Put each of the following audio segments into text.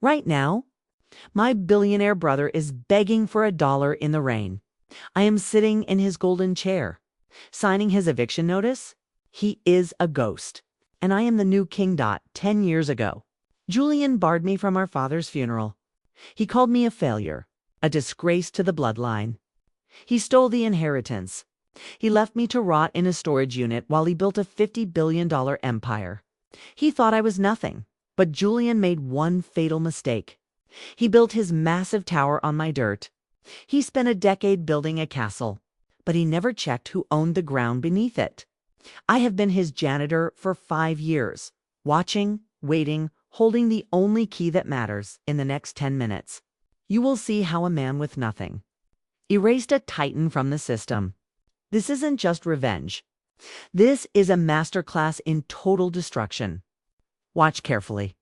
Right now, my billionaire brother is begging for $1 in the rain. I am sitting in his golden chair, signing his eviction notice. He is a ghost, and I am the new King Dot 10 years ago. Julian barred me from our father's funeral. He called me a failure, a disgrace to the bloodline. He stole the inheritance. He left me to rot in a storage unit while he built a $50 billion empire. He thought I was nothing, but Julian made one fatal mistake. He built his massive tower on my dirt. He spent a decade building a castle, but he never checked who owned the ground beneath it. I have been his janitor for 5 years, watching, waiting, holding the only key that matters in the next 10 minutes. You will see how a man with nothing erased a titan from the system. This isn't just revenge. This is a masterclass in total destruction. Watch carefully.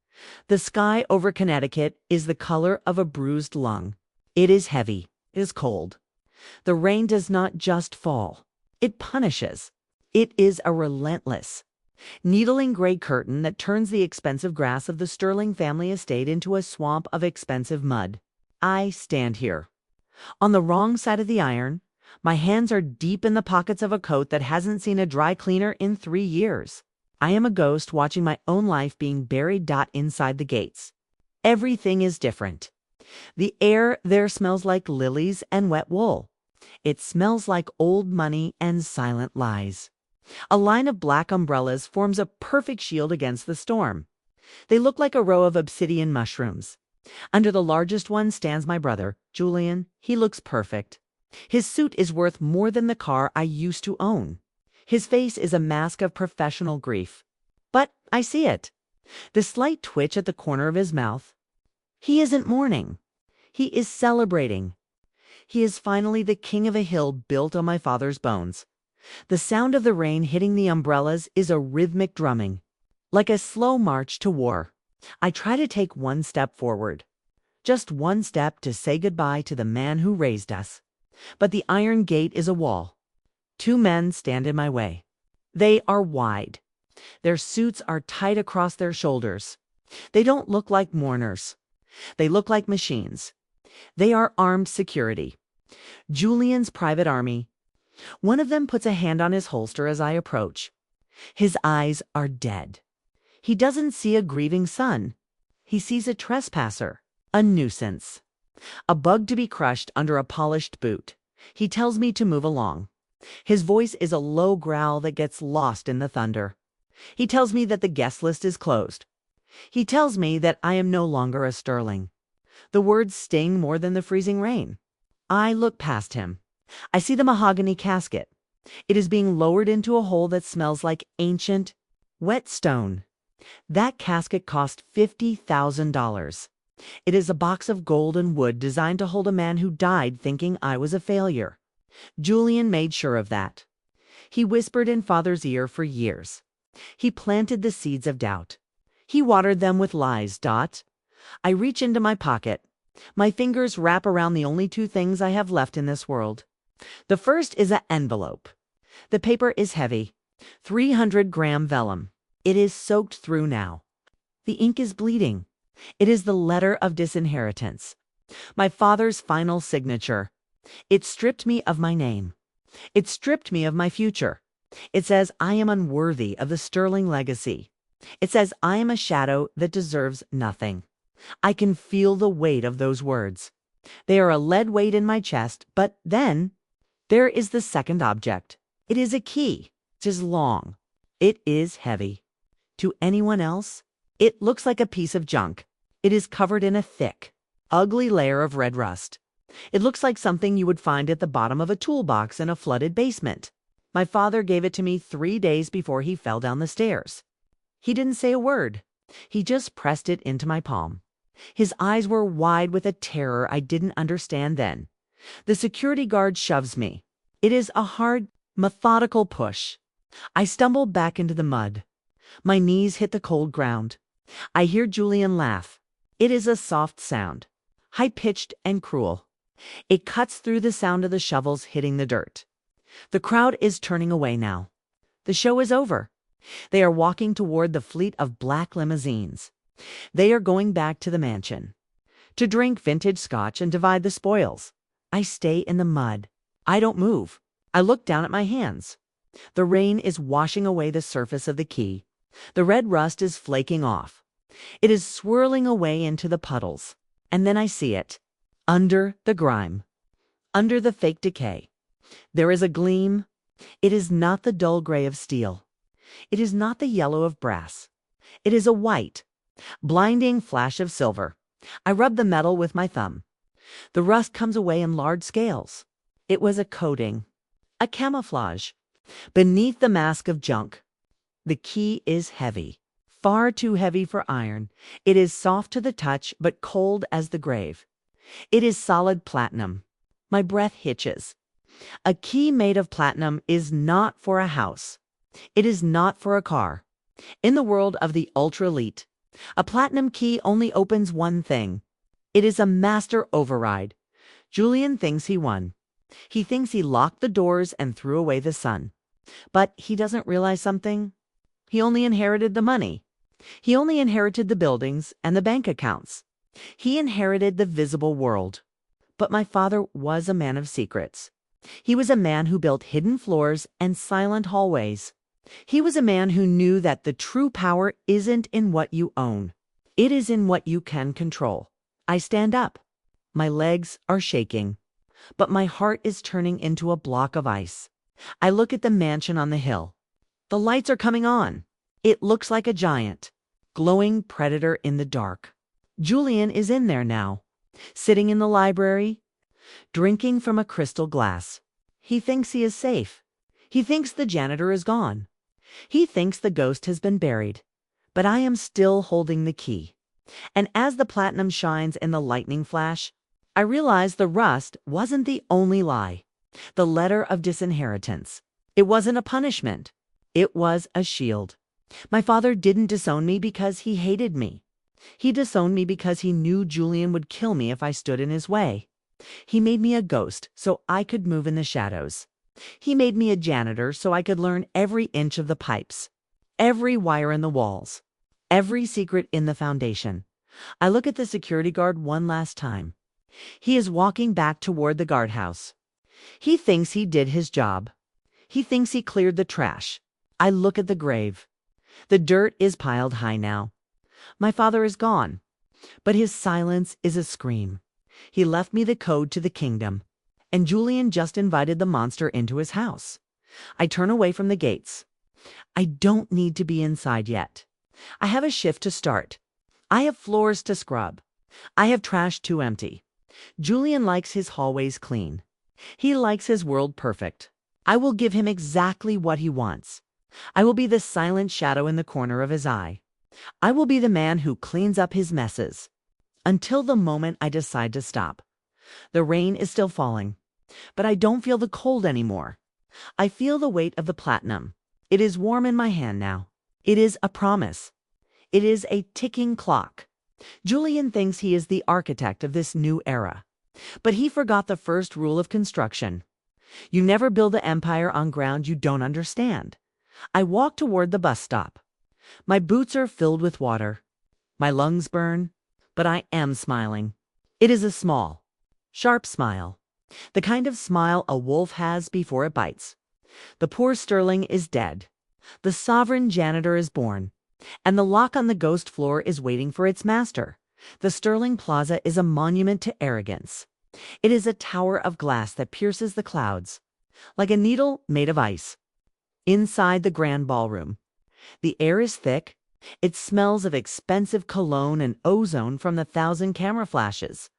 The sky over Connecticut is the color of a bruised lung. It is heavy. It is cold. The rain does not just fall. It punishes. It is a relentless, needling gray curtain that turns the expensive grass of the Sterling family estate into a swamp of expensive mud. I stand here, on the wrong side of the iron. My hands are deep in the pockets of a coat that hasn't seen a dry cleaner in 3 years. I am a ghost watching my own life being buried inside the gates. Everything is different. The air there smells like lilies and wet wool. It smells like old money and silent lies. A line of black umbrellas forms a perfect shield against the storm. They look like a row of obsidian mushrooms. Under the largest one stands my brother, Julian. He looks perfect. His suit is worth more than the car I used to own. His face is a mask of professional grief. But I see it. The slight twitch at the corner of his mouth. He isn't mourning. He is celebrating. He is finally the king of a hill built on my father's bones. The sound of the rain hitting the umbrellas is a rhythmic drumming, like a slow march to war. I try to take one step forward, just one step to say goodbye to the man who raised us. But the iron gate is a wall. 2 men stand in my way. They are wide. Their suits are tight across their shoulders. They don't look like mourners. They look like machines. They are armed security. Julian's private army. One of them puts a hand on his holster as I approach. His eyes are dead. He doesn't see a grieving son. He sees a trespasser, a nuisance, a bug to be crushed under a polished boot. He tells me to move along. His voice is a low growl that gets lost in the thunder. He tells me that the guest list is closed. He tells me that I am no longer a Sterling. The words sting more than the freezing rain. I look past him. I see the mahogany casket. It is being lowered into a hole that smells like ancient, wet stone. That casket cost $50,000. It is a box of gold and wood designed to hold a man who died thinking I was a failure. Julian made sure of that. He whispered in Father's ear for years. He planted the seeds of doubt. He watered them with lies. I reach into my pocket. My fingers wrap around the only 2 things I have left in this world. The first is an envelope. The paper is heavy, 300-gram vellum. It is soaked through now. The ink is bleeding. It is the letter of disinheritance. My father's final signature. It stripped me of my name. It stripped me of my future. It says I am unworthy of the Sterling legacy. It says I am a shadow that deserves nothing. I can feel the weight of those words. They are a lead weight in my chest, but then there is the second object. It is a key. It is long. It is heavy. To anyone else, it looks like a piece of junk. It is covered in a thick, ugly layer of red rust. It looks like something you would find at the bottom of a toolbox in a flooded basement. My father gave it to me 3 days before he fell down the stairs. He didn't say a word. He just pressed it into my palm. His eyes were wide with a terror I didn't understand then. The security guard shoves me. It is a hard, methodical push. I stumble back into the mud. My knees hit the cold ground. I hear Julian laugh. It is a soft sound, high-pitched and cruel. It cuts through the sound of the shovels hitting the dirt. The crowd is turning away now. The show is over. They are walking toward the fleet of black limousines. They are going back to the mansion to drink vintage scotch and divide the spoils. I stay in the mud. I don't move. I look down at my hands. The rain is washing away the surface of the key. The red rust is flaking off. It is swirling away into the puddles. And then I see it. Under the grime. Under the fake decay. There is a gleam. It is not the dull gray of steel. It is not the yellow of brass. It is a white, blinding flash of silver. I rub the metal with my thumb. The rust comes away in large scales. It was a coating, a camouflage, beneath the mask of junk. The key is heavy, far too heavy for iron. It is soft to the touch, but cold as the grave. It is solid platinum. My breath hitches. A key made of platinum is not for a house. It is not for a car. In the world of the ultra-elite, a platinum key only opens one thing. It is a master override. Julian thinks he won. He thinks he locked the doors and threw away the sun. But he doesn't realize something. He only inherited the money. He only inherited the buildings and the bank accounts. He inherited the visible world. But my father was a man of secrets. He was a man who built hidden floors and silent hallways. He was a man who knew that the true power isn't in what you own. It is in what you can control. I stand up. My legs are shaking, but my heart is turning into a block of ice. I look at the mansion on the hill. The lights are coming on. It looks like a giant, glowing predator in the dark. Julian is in there now, sitting in the library, drinking from a crystal glass. He thinks he is safe. He thinks the janitor is gone. He thinks the ghost has been buried. But I am still holding the key. And as the platinum shines in the lightning flash, I realize the rust wasn't the only lie. The letter of disinheritance. It wasn't a punishment. It was a shield. My father didn't disown me because he hated me. He disowned me because he knew Julian would kill me if I stood in his way. He made me a ghost so I could move in the shadows. He made me a janitor so I could learn every inch of the pipes, every wire in the walls, every secret in the foundation. I look at the security guard one last time. He is walking back toward the guardhouse. He thinks he did his job. He thinks he cleared the trash. I look at the grave. The dirt is piled high now. My father is gone, but his silence is a scream. He left me the code to the kingdom, and Julian just invited the monster into his house. I turn away from the gates. I don't need to be inside yet. I have a shift to start. I have floors to scrub. I have trash to empty. Julian likes his hallways clean. He likes his world perfect. I will give him exactly what he wants. I will be the silent shadow in the corner of his eye. I will be the man who cleans up his messes. Until the moment I decide to stop. The rain is still falling, but I don't feel the cold anymore. I feel the weight of the platinum. It is warm in my hand now. It is a promise. It is a ticking clock. Julian thinks he is the architect of this new era, but he forgot the first rule of construction. You never build an empire on ground you don't understand. I walk toward the bus stop. My boots are filled with water. My lungs burn, but I am smiling. It is a small, sharp smile. The kind of smile a wolf has before it bites. The poor Sterling is dead. The sovereign janitor is born. And the lock on the ghost floor is waiting for its master. The Sterling Plaza is a monument to arrogance. It is a tower of glass that pierces the clouds, like a needle made of ice. Inside the grand ballroom, the air is thick. It smells of expensive cologne and ozone from the 1,000 camera flashes.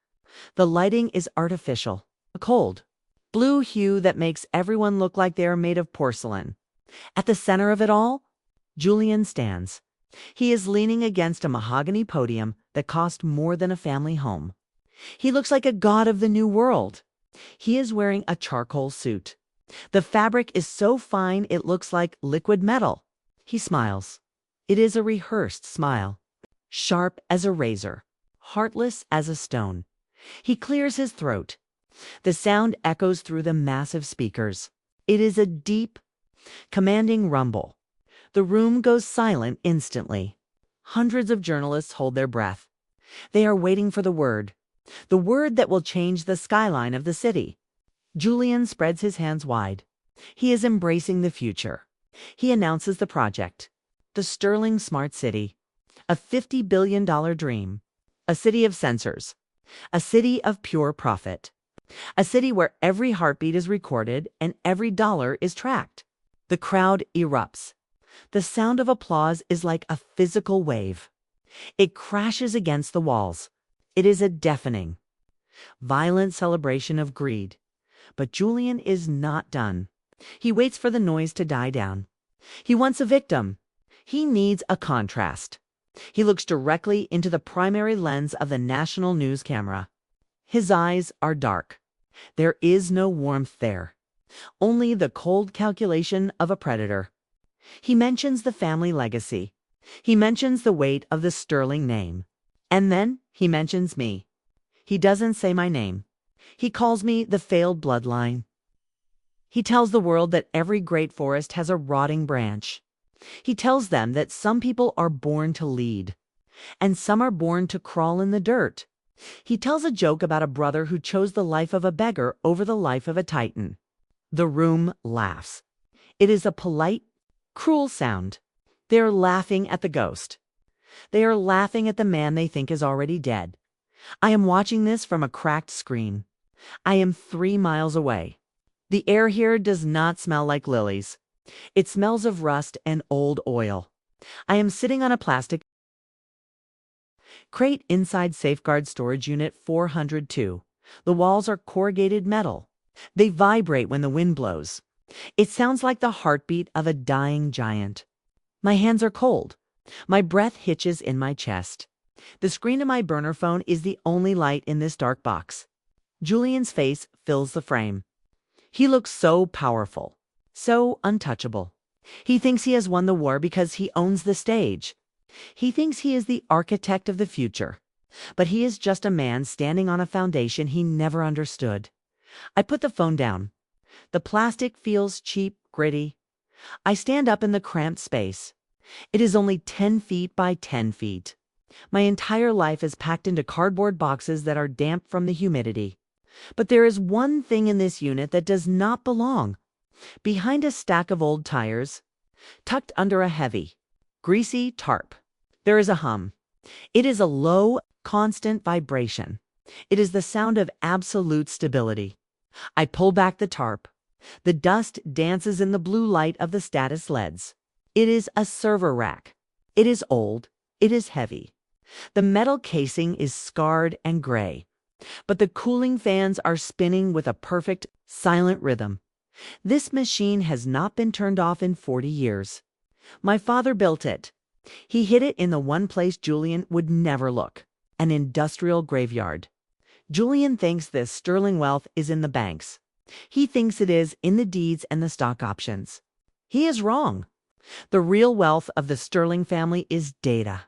The lighting is artificial, a cold, blue hue that makes everyone look like they are made of porcelain. At the center of it all, Julian stands. He is leaning against a mahogany podium that cost more than a family home. He looks like a god of the new world. He is wearing a charcoal suit. The fabric is so fine it looks like liquid metal. He smiles. It is a rehearsed smile, sharp as a razor, heartless as a stone. He clears his throat. The sound echoes through the massive speakers. It is a deep, commanding rumble. The room goes silent instantly. Hundreds of journalists hold their breath. They are waiting for the word that will change the skyline of the city. Julian spreads his hands wide. He is embracing the future. He announces the project. The Sterling Smart City. A $50 billion dream. A city of sensors. A city of pure profit. A city where every heartbeat is recorded and every dollar is tracked. The crowd erupts. The sound of applause is like a physical wave. It crashes against the walls. It is a deafening, violent celebration of greed. But Julian is not done. He waits for the noise to die down. He wants a victim. He needs a contrast. He looks directly into the primary lens of the national news camera. His eyes are dark. There is no warmth there. Only the cold calculation of a predator. He mentions the family legacy. He mentions the weight of the Sterling name. And then he mentions me. He doesn't say my name. He calls me the failed bloodline. He tells the world that every great forest has a rotting branch. He tells them that some people are born to lead, and some are born to crawl in the dirt. He tells a joke about a brother who chose the life of a beggar over the life of a titan. The room laughs. It is a polite, cruel sound. They are laughing at the ghost. They are laughing at the man they think is already dead. I am watching this from a cracked screen. I am 3 miles away. The air here does not smell like lilies. It smells of rust and old oil. I am sitting on a plastic crate inside Safeguard Storage Unit 402. The walls are corrugated metal. They vibrate when the wind blows. It sounds like the heartbeat of a dying giant. My hands are cold. My breath hitches in my chest. The screen of my burner phone is the only light in this dark box. Julian's face fills the frame. He looks so powerful, so untouchable. He thinks he has won the war because he owns the stage. He thinks he is the architect of the future. But he is just a man standing on a foundation he never understood. I put the phone down. The plastic feels cheap, gritty. I stand up in the cramped space. It is only 10 feet by 10 feet. My entire life is packed into cardboard boxes that are damp from the humidity. But there is one thing in this unit that does not belong. Behind a stack of old tires, tucked under a heavy, greasy tarp, there is a hum. It is a low, constant vibration. It is the sound of absolute stability. I pull back the tarp. The dust dances in the blue light of the status LEDs. It is a server rack. It is old. It is heavy. The metal casing is scarred and gray, but the cooling fans are spinning with a perfect, silent rhythm. This machine has not been turned off in 40 years. My father built it. He hid it in the one place Julian would never look, an industrial graveyard. Julian thinks this sterling wealth is in the banks. He thinks it is in the deeds and the stock options. He is wrong. The real wealth of the Sterling family is data.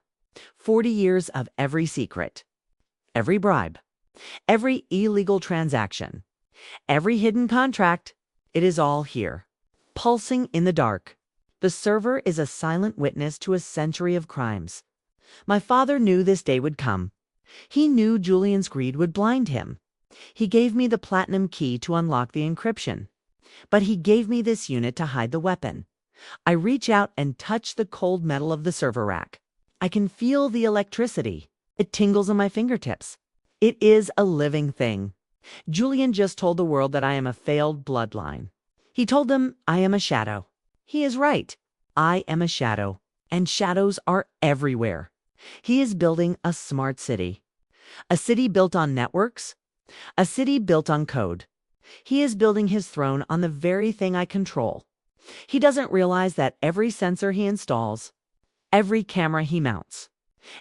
40 years of every secret, every bribe, every illegal transaction, every hidden contract. It is all here, pulsing in the dark. The server is a silent witness to a century of crimes. My father knew this day would come. He knew Julian's greed would blind him. He gave me the platinum key to unlock the encryption. But he gave me this unit to hide the weapon. I reach out and touch the cold metal of the server rack. I can feel the electricity. It tingles on my fingertips. It is a living thing. Julian just told the world that I am a failed bloodline. He told them I am a shadow. He is right. I am a shadow, and shadows are everywhere. He is building a smart city. A city built on networks. A city built on code. He is building his throne on the very thing I control. He doesn't realize that every sensor he installs, every camera he mounts,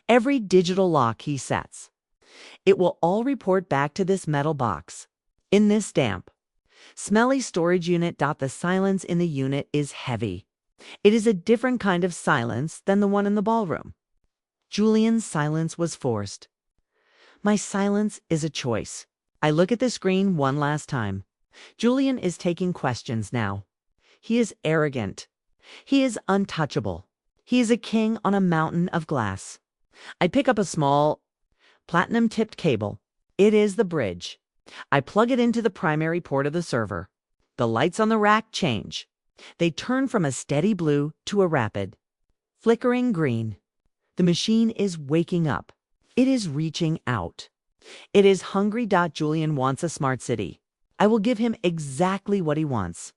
every digital lock he sets, it will all report back to this metal box. In this damp, smelly storage unit. The silence in the unit is heavy. It is a different kind of silence than the one in the ballroom. Julian's silence was forced. My silence is a choice. I look at the screen one last time. Julian is taking questions now. He is arrogant. He is untouchable. He is a king on a mountain of glass. I pick up a small, platinum-tipped cable. It is the bridge. I plug it into the primary port of the server. The lights on the rack change. They turn from a steady blue to a rapid, flickering green. The machine is waking up. It is reaching out. It is hungry. Julian wants a smart city. I will give him exactly what he wants.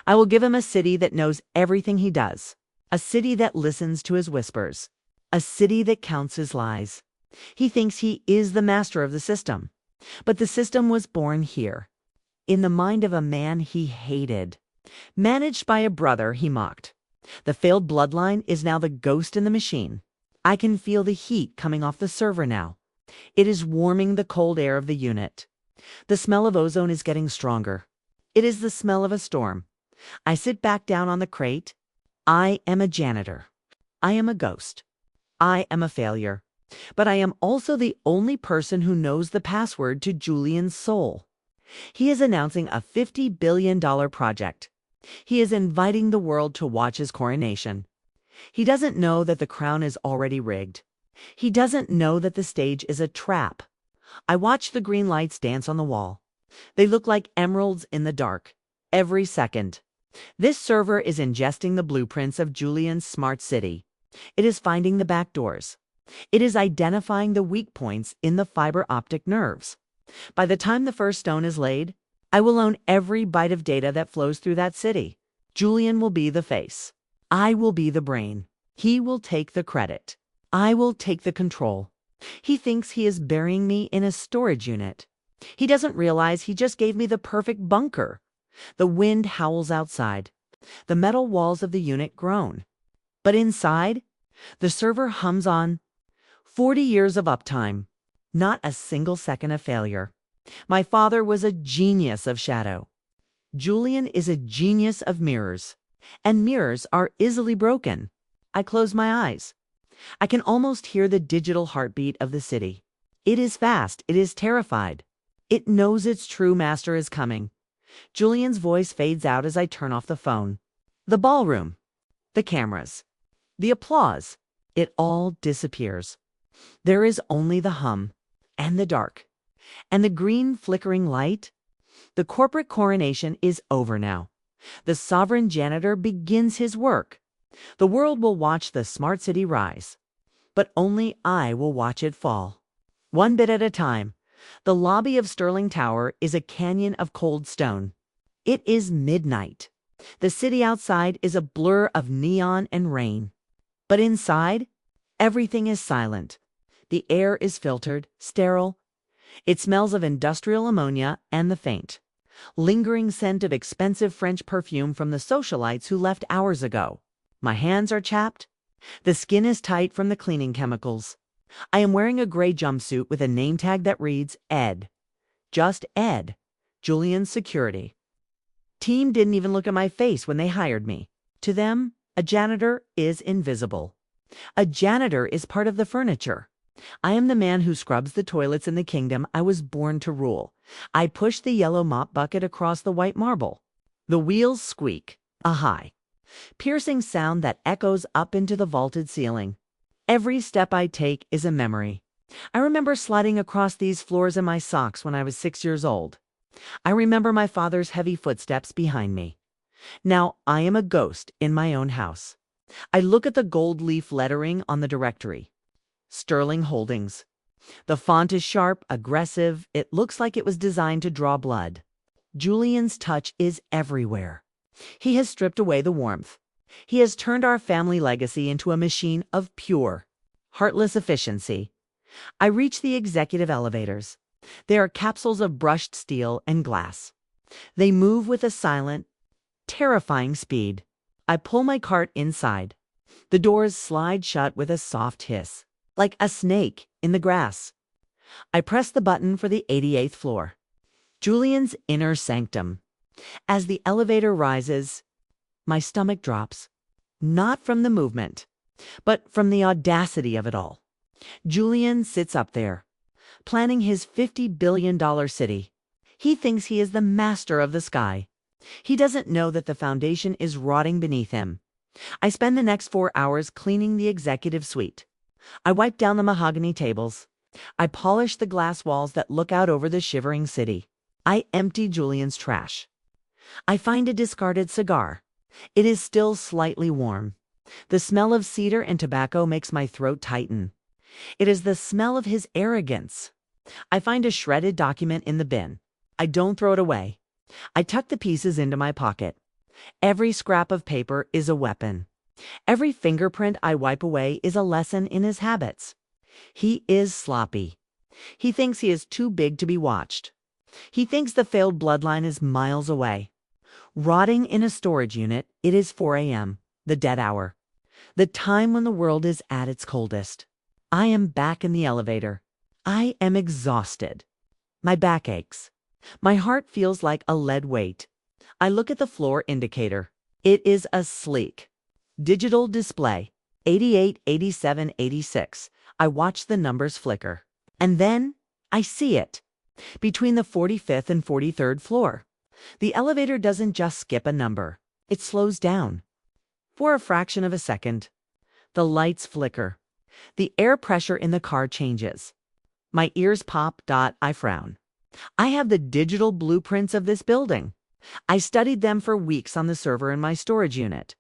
I will give him a city that knows everything he does. A city that listens to his whispers. A city that counts his lies. He thinks he is the master of the system. But the system was born here, in the mind of a man he hated. Managed by a brother he mocked. The failed bloodline is now the ghost in the machine. I can feel the heat coming off the server now. It is warming the cold air of the unit. The smell of ozone is getting stronger. It is the smell of a storm. I sit back down on the crate. I am a janitor. I am a ghost. I am a failure. But I am also the only person who knows the password to Julian's soul. He is announcing a $50 billion project. He is inviting the world to watch his coronation. He doesn't know that the crown is already rigged. He doesn't know that the stage is a trap. I watch the green lights dance on the wall. They look like emeralds in the dark, every second. This server is ingesting the blueprints of Julian's smart city. It is finding the back doors. It is identifying the weak points in the fiber optic nerves. By the time the first stone is laid, I will own every byte of data that flows through that city. Julian will be the face. I will be the brain. He will take the credit. I will take the control. He thinks he is burying me in a storage unit. He doesn't realize he just gave me the perfect bunker. The wind howls outside. The metal walls of the unit groan. But inside, the server hums on. 40 years of uptime. Not a single second of failure. My father was a genius of shadow. Julian is a genius of mirrors. And mirrors are easily broken. I close my eyes. I can almost hear the digital heartbeat of the city. It is fast. It is terrified. It knows its true master is coming. Julian's voice fades out as I turn off the phone. The ballroom. The cameras. The applause. It all disappears. There is only the hum. And the dark. And the green flickering light. The corporate coronation is over now. The sovereign janitor begins his work. The world will watch the smart city rise. But only I will watch it fall. One bit at a time. The lobby of Sterling Tower is a canyon of cold stone. It is midnight. The city outside is a blur of neon and rain. But inside, everything is silent. The air is filtered, sterile. It smells of industrial ammonia and the faint, lingering scent of expensive French perfume from the socialites who left hours ago. My hands are chapped. The skin is tight from the cleaning chemicals. I am wearing a gray jumpsuit with a name tag that reads Ed. Just Ed. Julian's security. Team didn't even look at my face when they hired me. To them, a janitor is invisible. A janitor is part of the furniture. I am the man who scrubs the toilets in the kingdom I was born to rule. I push the yellow mop bucket across the white marble. The wheels squeak, a high, piercing sound that echoes up into the vaulted ceiling. Every step I take is a memory. I remember sliding across these floors in my socks when I was 6 years old. I remember my father's heavy footsteps behind me. Now I am a ghost in my own house. I look at the gold leaf lettering on the directory. Sterling Holdings. The font is sharp, aggressive. It looks like it was designed to draw blood. Julian's touch is everywhere. He has stripped away the warmth. He has turned our family legacy into a machine of pure, heartless efficiency. I reach the executive elevators. They are capsules of brushed steel and glass. They move with a silent, terrifying speed. I pull my cart inside. The doors slide shut with a soft hiss, like a snake in the grass. I press the button for the 88th floor. Julian's inner sanctum. As the elevator rises, my stomach drops. Not from the movement, but from the audacity of it all. Julian sits up there, planning his $50 billion city. He thinks he is the master of the sky. He doesn't know that the foundation is rotting beneath him. I spend the next 4 hours cleaning the executive suite. I wipe down the mahogany tables. I polish the glass walls that look out over the shivering city. I empty Julian's trash. I find a discarded cigar. It is still slightly warm. The smell of cedar and tobacco makes my throat tighten. It is the smell of his arrogance. I find a shredded document in the bin. I don't throw it away. I tuck the pieces into my pocket. Every scrap of paper is a weapon. Every fingerprint I wipe away is a lesson in his habits. He is sloppy. He thinks he is too big to be watched. He thinks the failed bloodline is miles away. Rotting in a storage unit, it is 4 a.m., the dead hour. The time when the world is at its coldest. I am back in the elevator. I am exhausted. My back aches. My heart feels like a lead weight. I look at the floor indicator. It is a sleek digital display, 88, 87, 86. I watch the numbers flicker. And then I see it. Between the 45th and 43rd floor. The elevator doesn't just skip a number. It slows down. For a fraction of a second. The lights flicker. The air pressure in the car changes. My ears pop. I frown. I have the digital blueprints of this building. I studied them for weeks on the server in my storage unit.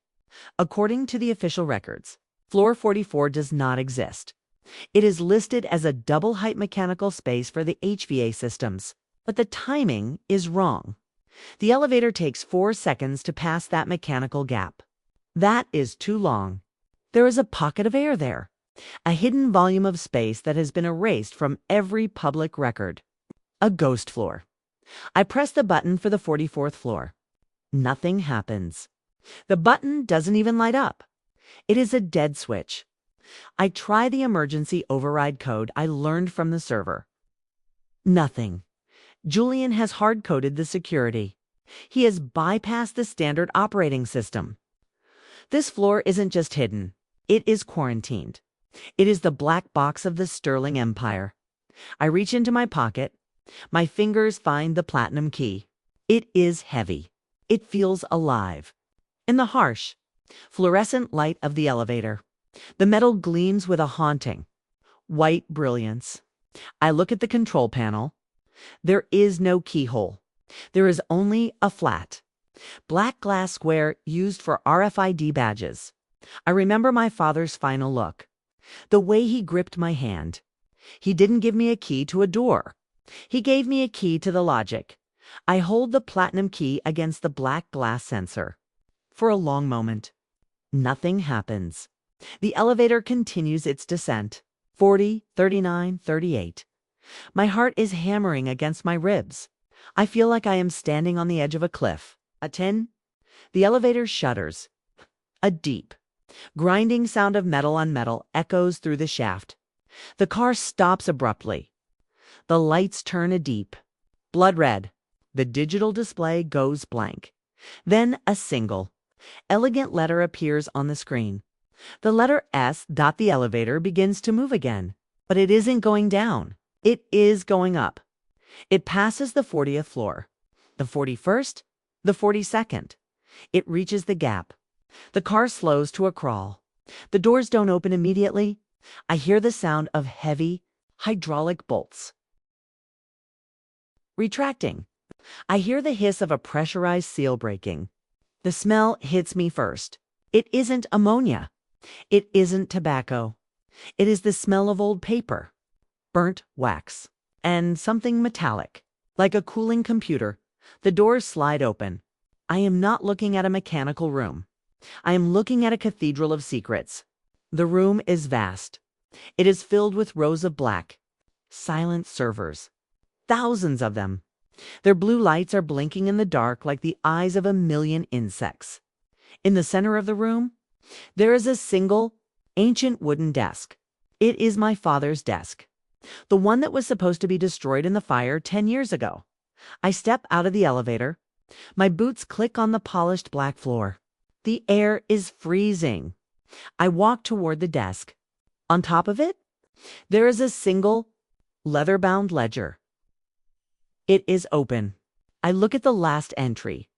According to the official records, floor 44 does not exist. It is listed as a double-height mechanical space for the HVA systems, but the timing is wrong. The elevator takes 4 seconds to pass that mechanical gap. That is too long. There is a pocket of air there, a hidden volume of space that has been erased from every public record. A ghost floor. I press the button for the 44th floor. Nothing happens. The button doesn't even light up. It is a dead switch. I try the emergency override code I learned from the server. Nothing. Julian has hard-coded the security. He has bypassed the standard operating system. This floor isn't just hidden. It is quarantined. It is the black box of the Sterling Empire. I reach into my pocket. My fingers find the platinum key. It is heavy. It feels alive. In the harsh, fluorescent light of the elevator, the metal gleams with a haunting, white brilliance. I look at the control panel. There is no keyhole. There is only a flat, black glass square used for RFID badges. I remember my father's final look, the way he gripped my hand. He didn't give me a key to a door. He gave me a key to the logic. I hold the platinum key against the black glass sensor. For a long moment, nothing happens. The elevator continues its descent. 40, 39, 38. My heart is hammering against my ribs. I feel like I am standing on the edge of a cliff. A 10. The elevator shudders. A deep, grinding sound of metal on metal echoes through the shaft. The car stops abruptly. The lights turn a deep blood red. The digital display goes blank. Then a single, elegant letter appears on the screen. The letter S. The elevator begins to move again, but it isn't going down. It is going up. It passes the 40th floor, the 41st, the 42nd. It reaches the gap. The car slows to a crawl. The doors don't open immediately. I hear the sound of heavy, hydraulic bolts retracting. I hear the hiss of a pressurized seal breaking. The smell hits me first. It isn't ammonia. It isn't tobacco. It is the smell of old paper, burnt wax, and something metallic, like a cooling computer. The doors slide open. I am not looking at a mechanical room. I am looking at a cathedral of secrets. The room is vast. It is filled with rows of black, silent servers. Thousands of them. Their blue lights are blinking in the dark like the eyes of a million insects. In the center of the room, there is a single, ancient wooden desk. It is my father's desk, the one that was supposed to be destroyed in the fire 10 years ago. I step out of the elevator. My boots click on the polished black floor. The air is freezing. I walk toward the desk. On top of it, there is a single, leather-bound ledger. It is open. I look at the last entry.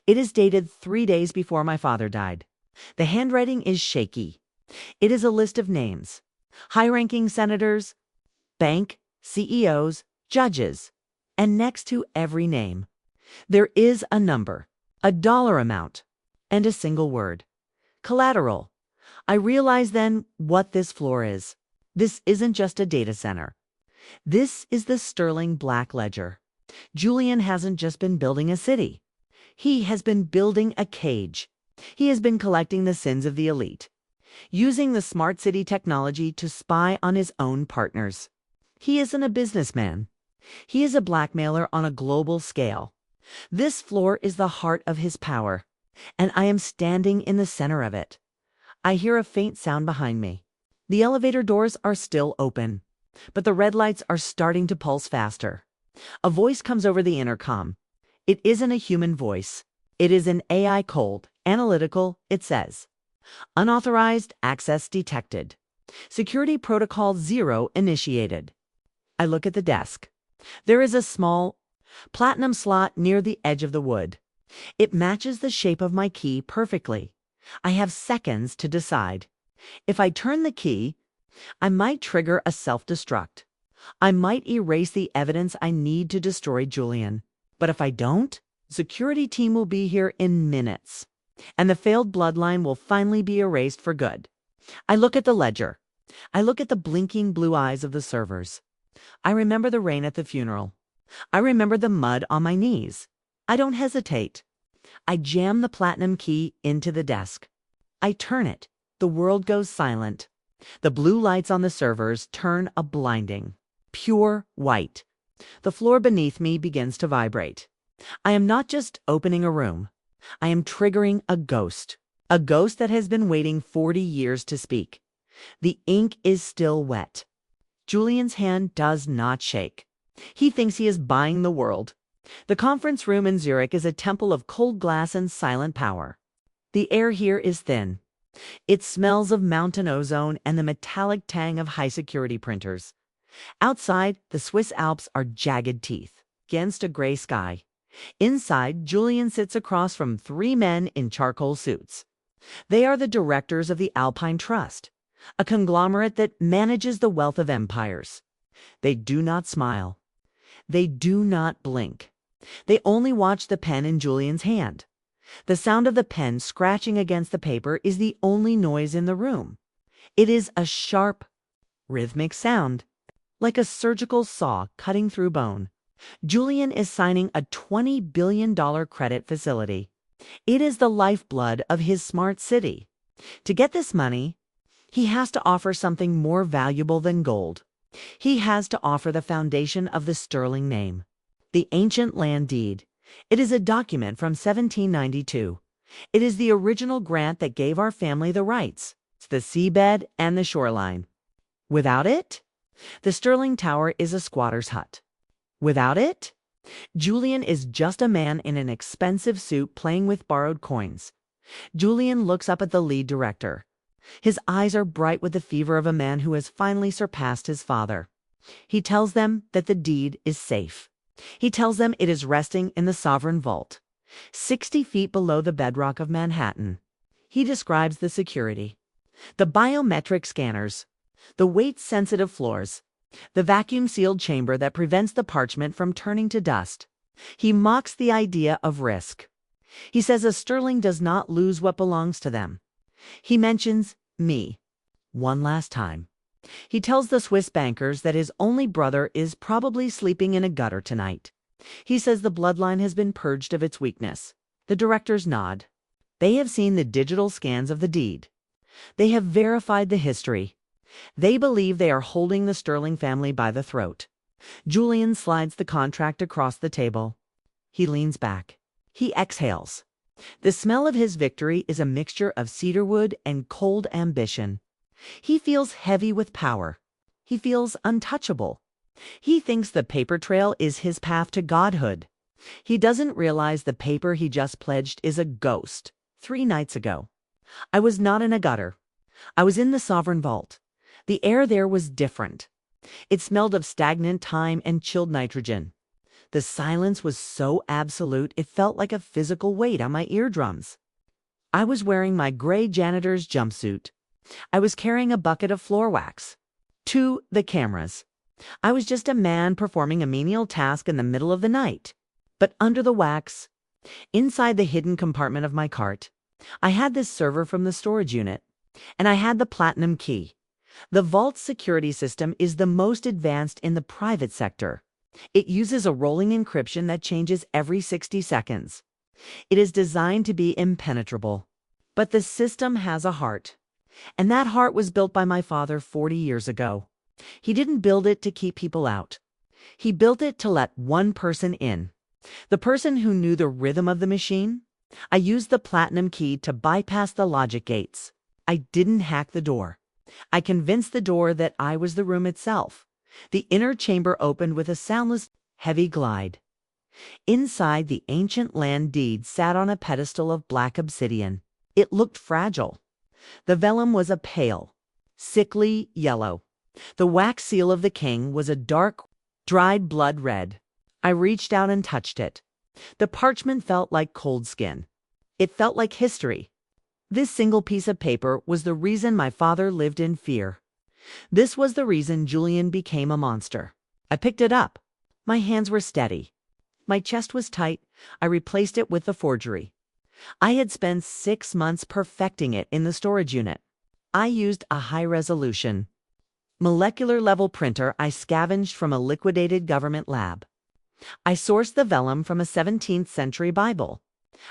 It is dated 3 days before my father died. The handwriting is shaky. It is a list of names: high-ranking senators, bank CEOs, judges, and next to every name, there is a number, a dollar amount, and a single word: collateral. I realize then what this floor is. This isn't just a data center. This is the Sterling Black Ledger. Julian hasn't just been building a city. He has been building a cage. He has been collecting the sins of the elite, using the smart city technology to spy on his own partners. He isn't a businessman. He is a blackmailer on a global scale. This floor is the heart of his power, and I am standing in the center of it. I hear a faint sound behind me. The elevator doors are still open, but the red lights are starting to pulse faster. A voice comes over the intercom. It isn't a human voice. It is an AI cold, analytical. It says, "Unauthorized access detected. Security protocol 0 initiated." I look at the desk. There is a small platinum slot near the edge of the wood. It matches the shape of my key perfectly. I have seconds to decide. If I turn the key, I might trigger a self-destruct. I might erase the evidence I need to destroy Julian. But if I don't, the security team will be here in minutes, and the failed bloodline will finally be erased for good. I look at the ledger. I look at the blinking blue eyes of the servers. I remember the rain at the funeral. I remember the mud on my knees. I don't hesitate. I jam the platinum key into the desk. I turn it. The world goes silent. The blue lights on the servers turn a blinding, pure white. The floor beneath me begins to vibrate. I am not just opening a room. I am triggering a ghost that has been waiting 40 years to speak. The ink is still wet. Julian's hand does not shake. He thinks he is buying the world. The conference room in Zurich is a temple of cold glass and silent power. The air here is thin. It smells of mountain ozone and the metallic tang of high-security printers. Outside, the Swiss Alps are jagged teeth against a gray sky. Inside, Julian sits across from 3 men in charcoal suits. They are the directors of the Alpine Trust, a conglomerate that manages the wealth of empires. They do not smile. They do not blink. They only watch the pen in Julian's hand. The sound of the pen scratching against the paper is the only noise in the room. It is a sharp, rhythmic sound, like a surgical saw cutting through bone. Julian is signing a $20 billion credit facility. It is the lifeblood of his smart city. To get this money, he has to offer something more valuable than gold. He has to offer the foundation of the Sterling name, the ancient land deed. It is a document from 1792. It is the original grant that gave our family the rights, the seabed and the shoreline. Without it, the Sterling Tower is a squatter's hut. Without it, Julian is just a man in an expensive suit playing with borrowed coins. Julian looks up at the lead director. His eyes are bright with the fever of a man who has finally surpassed his father. He tells them that the deed is safe. He tells them it is resting in the sovereign vault, 60 feet below the bedrock of Manhattan. He describes the security, the biometric scanners, the weight-sensitive floors, the vacuum-sealed chamber that prevents the parchment from turning to dust. He mocks the idea of risk. He says a Sterling does not lose what belongs to them. He mentions me one last time. He tells the Swiss bankers that his only brother is probably sleeping in a gutter tonight. He says the bloodline has been purged of its weakness. The directors nod. They have seen the digital scans of the deed. They have verified the history. They believe they are holding the Sterling family by the throat. Julian slides the contract across the table. He leans back. He exhales. The smell of his victory is a mixture of cedarwood and cold ambition. He feels heavy with power. He feels untouchable. He thinks the paper trail is his path to godhood. He doesn't realize the paper he just pledged is a ghost. 3 nights ago, I was not in a gutter. I was in the sovereign vault. The air there was different. It smelled of stagnant time and chilled nitrogen. The silence was so absolute it felt like a physical weight on my eardrums. I was wearing my gray janitor's jumpsuit. I was carrying a bucket of floor wax. To the cameras. I was just a man performing a menial task in the middle of the night. But under the wax, inside the hidden compartment of my cart, I had this server from the storage unit, and I had the platinum key. The vault's security system is the most advanced in the private sector. It uses a rolling encryption that changes every 60 seconds. It is designed to be impenetrable. But the system has a heart. And that heart was built by my father 40 years ago. He didn't build it to keep people out. He built it to let one person in. The person who knew the rhythm of the machine. I used the platinum key to bypass the logic gates. I didn't hack the door. I convinced the door that I was the room itself. The inner chamber opened with a soundless, heavy glide. Inside, the ancient land deed sat on a pedestal of black obsidian. It looked fragile. The vellum was a pale, sickly yellow. The wax seal of the king was a dark, dried blood red. I reached out and touched it. The parchment felt like cold skin. It felt like history. This single piece of paper was the reason my father lived in fear. This was the reason Julian became a monster. I picked it up. My hands were steady. My chest was tight. I replaced it with the forgery. I had spent 6 months perfecting it in the storage unit. I used a high-resolution, molecular-level printer I scavenged from a liquidated government lab. I sourced the vellum from a 17th century Bible.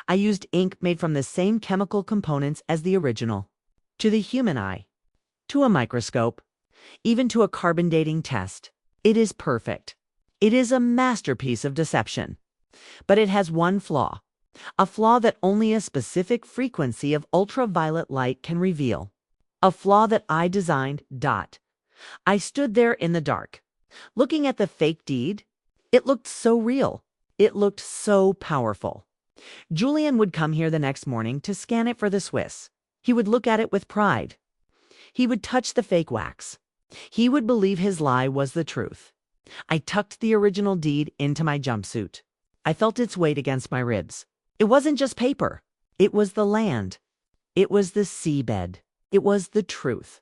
I used ink made from the same chemical components as the original. To the human eye, to a microscope, even to a carbon dating test, it is perfect. It is a masterpiece of deception. But it has one flaw, a flaw that only a specific frequency of ultraviolet light can reveal. A flaw that I designed. I stood there in the dark, looking at the fake deed. It looked so real. It looked so powerful. Julian would come here the next morning to scan it for the Swiss. He would look at it with pride. He would touch the fake wax. He would believe his lie was the truth. I tucked the original deed into my jumpsuit. I felt its weight against my ribs. It wasn't just paper. It was the land. It was the seabed. It was the truth.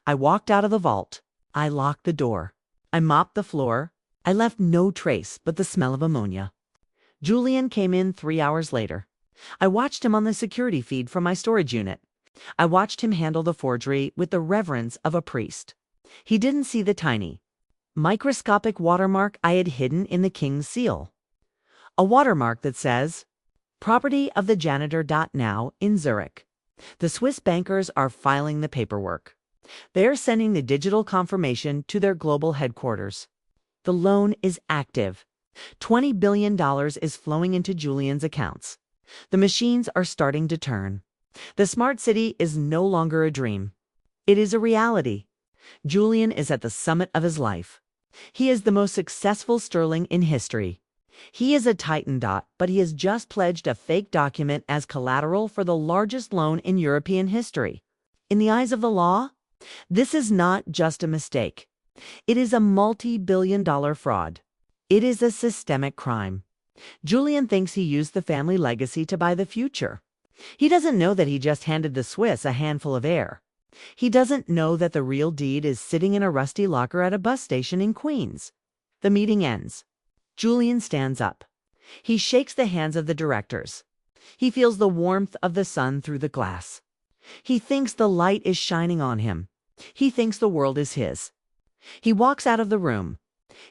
I walked out of the vault. I locked the door. I mopped the floor. I left no trace but the smell of ammonia. Julian came in 3 hours later. I watched him on the security feed from my storage unit. I watched him handle the forgery with the reverence of a priest. He didn't see the tiny, microscopic watermark I had hidden in the king's seal. A watermark that says, "Property of the Janitor. Now in Zurich." The Swiss bankers are filing the paperwork. They are sending the digital confirmation to their global headquarters. The loan is active. $20 billion is flowing into Julian's accounts. The machines are starting to turn. The smart city is no longer a dream. It is a reality. Julian is at the summit of his life. He is the most successful Sterling in history. He is a titan. But he has just pledged a fake document as collateral for the largest loan in European history. In the eyes of the law, this is not just a mistake. It is a multi-billion-dollar fraud. It is a systemic crime. Julian thinks he used the family legacy to buy the future. He doesn't know that he just handed the Swiss a handful of air. He doesn't know that the real deed is sitting in a rusty locker at a bus station in Queens. The meeting ends. Julian stands up. He shakes the hands of the directors. He feels the warmth of the sun through the glass. He thinks the light is shining on him. He thinks the world is his. He walks out of the room.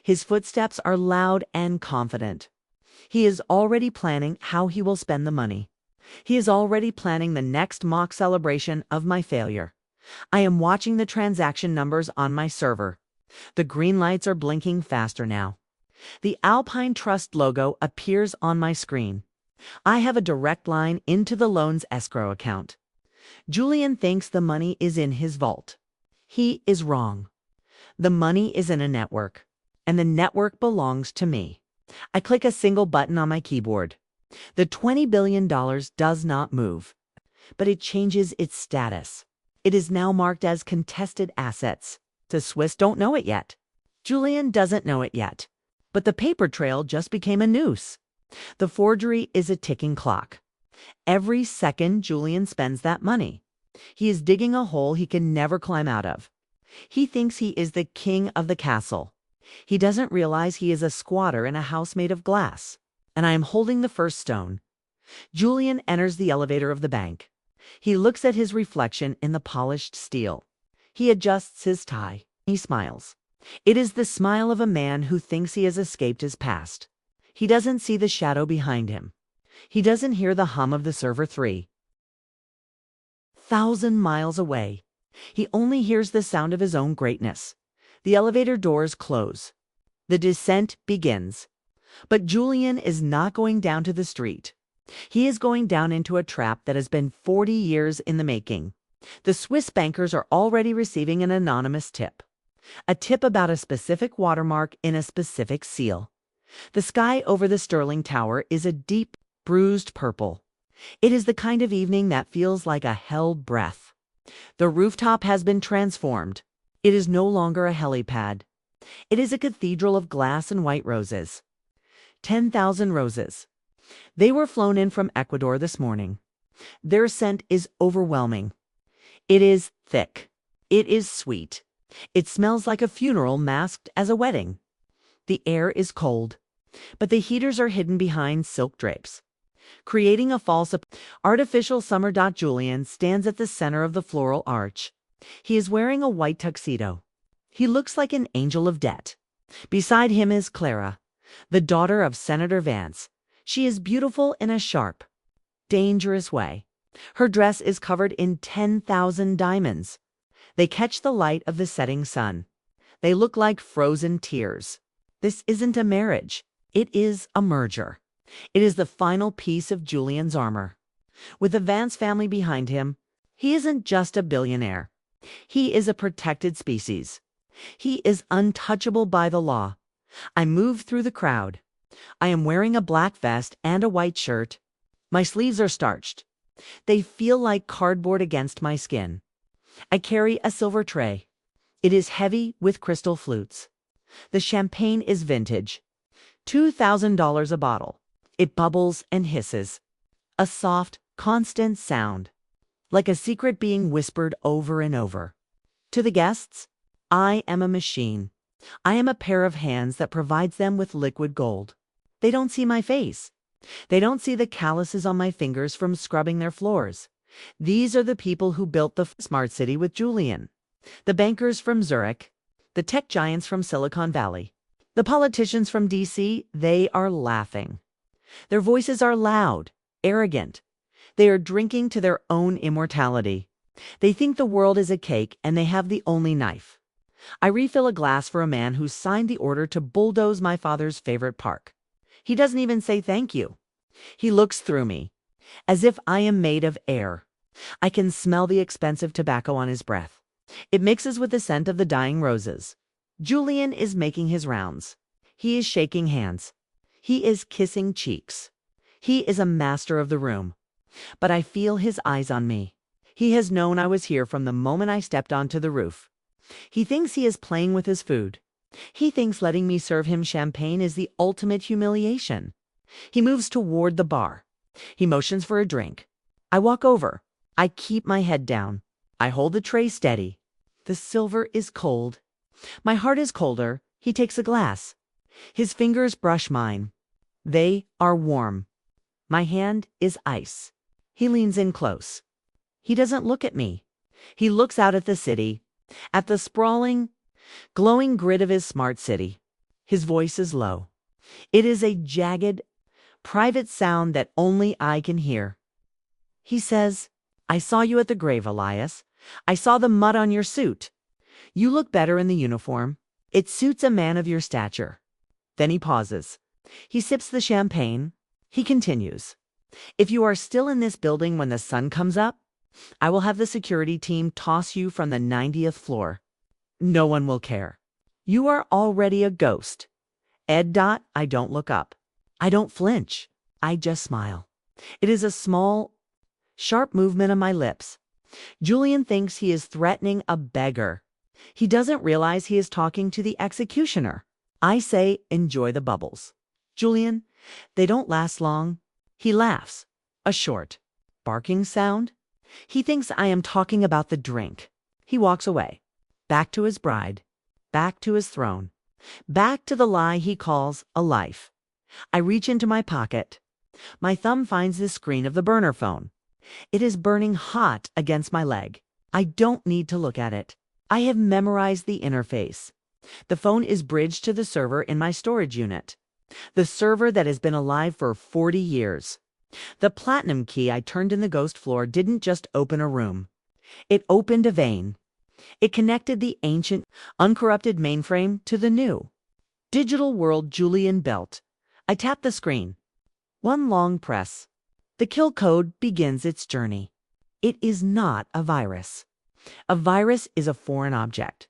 His footsteps are loud and confident. He is already planning how he will spend the money. He is already planning the next mock celebration of my failure. I am watching the transaction numbers on my server. The green lights are blinking faster now. The Alpine Trust logo appears on my screen. I have a direct line into the loan's escrow account. Julian thinks the money is in his vault. He is wrong. The money is in a network, and the network belongs to me. I click a single button on my keyboard. The $20 billion does not move, but it changes its status. It is now marked as contested assets. The Swiss don't know it yet. Julian doesn't know it yet. But the paper trail just became a noose. The forgery is a ticking clock. Every second Julian spends that money, he is digging a hole he can never climb out of. He thinks he is the king of the castle. He doesn't realize he is a squatter in a house made of glass. And I am holding the first stone. Julian enters the elevator of the bank. He looks at his reflection in the polished steel. He adjusts his tie. He smiles. It is the smile of a man who thinks he has escaped his past. He doesn't see the shadow behind him. He doesn't hear the hum of the server 3,000 miles away. He only hears the sound of his own greatness. The elevator doors close. The descent begins. But Julian is not going down to the street. He is going down into a trap that has been 40 years in the making. The Swiss bankers are already receiving an anonymous tip. A tip about a specific watermark in a specific seal. The sky over the Sterling Tower is a deep, bruised purple. It is the kind of evening that feels like a held breath. The rooftop has been transformed. It is no longer a helipad. It is a cathedral of glass and white roses. 10,000 roses. They were flown in from Ecuador this morning. Their scent is overwhelming. It is thick. It is sweet. It smells like a funeral masked as a wedding. The air is cold, but the heaters are hidden behind silk drapes, creating a false artificial summer. Julian stands at the center of the floral arch. He is wearing a white tuxedo. He looks like an angel of debt. Beside him is Clara, the daughter of Senator Vance. She is beautiful in a sharp, dangerous way. Her dress is covered in 10,000 diamonds. They catch the light of the setting sun. They look like frozen tears. This isn't a marriage. It is a merger. It is the final piece of Julian's armor. With the Vance family behind him, he isn't just a billionaire. He is a protected species. He is untouchable by the law. I move through the crowd. I am wearing a black vest and a white shirt. My sleeves are starched. They feel like cardboard against my skin. I carry a silver tray. It is heavy with crystal flutes. The champagne is vintage. $2,000 a bottle. It bubbles and hisses. A soft, constant sound, like a secret being whispered over and over. To the guests, I am a machine. I am a pair of hands that provides them with liquid gold. They don't see my face. They don't see the calluses on my fingers from scrubbing their floors. These are the people who built the smart city with Julian. The bankers from Zurich, the tech giants from Silicon Valley, the politicians from DC, they are laughing. Their voices are loud, arrogant. They are drinking to their own immortality. They think the world is a cake and they have the only knife. I refill a glass for a man who signed the order to bulldoze my father's favorite park. He doesn't even say thank you. He looks through me, as if I am made of air. I can smell the expensive tobacco on his breath. It mixes with the scent of the dying roses. Julian is making his rounds. He is shaking hands. He is kissing cheeks. He is a master of the room. But I feel his eyes on me. He has known I was here from the moment I stepped onto the roof. He thinks he is playing with his food. He thinks letting me serve him champagne is the ultimate humiliation. He moves toward the bar. He motions for a drink. I walk over. I keep my head down. I hold the tray steady. The silver is cold. My heart is colder. He takes a glass. His fingers brush mine. They are warm. My hand is ice. He leans in close. He doesn't look at me. He looks out at the city, at the sprawling, glowing grid of his smart city. His voice is low. It is a jagged, private sound that only I can hear. He says, I saw you at the grave, Elias. I saw the mud on your suit. You look better in the uniform. It suits a man of your stature. Then he pauses. He sips the champagne. He continues. If you are still in this building when the sun comes up, I will have the security team toss you from the 90th floor. No one will care. You are already a ghost. I don't look up. I don't flinch. I just smile. It is a small, sharp movement of my lips. Julian thinks he is threatening a beggar. He doesn't realize he is talking to the executioner. I say, enjoy the bubbles. Julian, they don't last long. He laughs. A short, barking sound. He thinks I am talking about the drink. He walks away, back to his bride, back to his throne, back to the lie he calls a life. I reach into my pocket. My thumb finds the screen of the burner phone. It is burning hot against my leg. I don't need to look at it. I have memorized the interface. The phone is bridged to the server in my storage unit. The server that has been alive for 40 years. The platinum key I turned in the ghost floor didn't just open a room. It opened a vein. It connected the ancient, uncorrupted mainframe to the new digital world Julian built. I tap the screen. One long press. The kill code begins its journey. It is not a virus. A virus is a foreign object.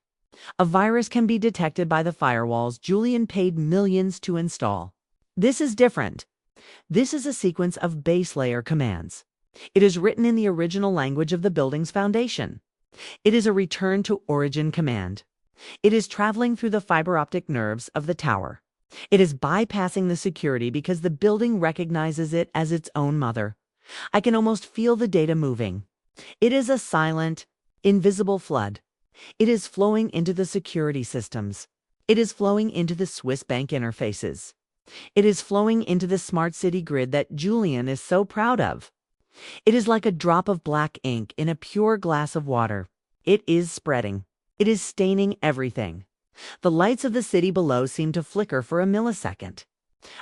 A virus can be detected by the firewalls Julian paid millions to install. This is different. This is a sequence of base layer commands. It is written in the original language of the building's foundation. It is a return to origin command. It is traveling through the fiber optic nerves of the tower. It is bypassing the security because the building recognizes it as its own mother. I can almost feel the data moving. It is a silent, invisible flood. It is flowing into the security systems. It is flowing into the Swiss bank interfaces. It is flowing into the smart city grid that Julian is so proud of. It is like a drop of black ink in a pure glass of water. It is spreading. It is staining everything. The lights of the city below seem to flicker for a millisecond.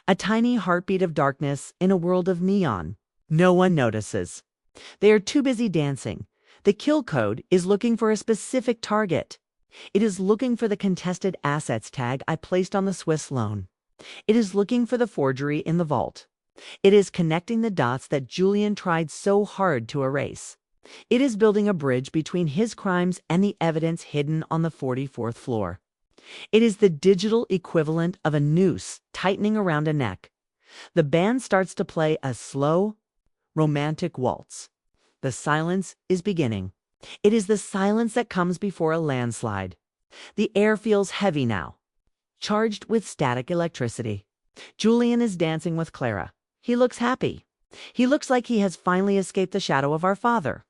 A tiny heartbeat of darkness in a world of neon. No one notices. They are too busy dancing. The kill code is looking for a specific target. It is looking for the contested assets tag I placed on the Swiss loan. It is looking for the forgery in the vault. It is connecting the dots that Julian tried so hard to erase. It is building a bridge between his crimes and the evidence hidden on the 44th floor. It is the digital equivalent of a noose tightening around a neck. The band starts to play a slow, romantic waltz. The silence is beginning. It is the silence that comes before a landslide. The air feels heavy now, charged with static electricity. Julian is dancing with Clara. He looks happy. He looks like he has finally escaped the shadow of our father.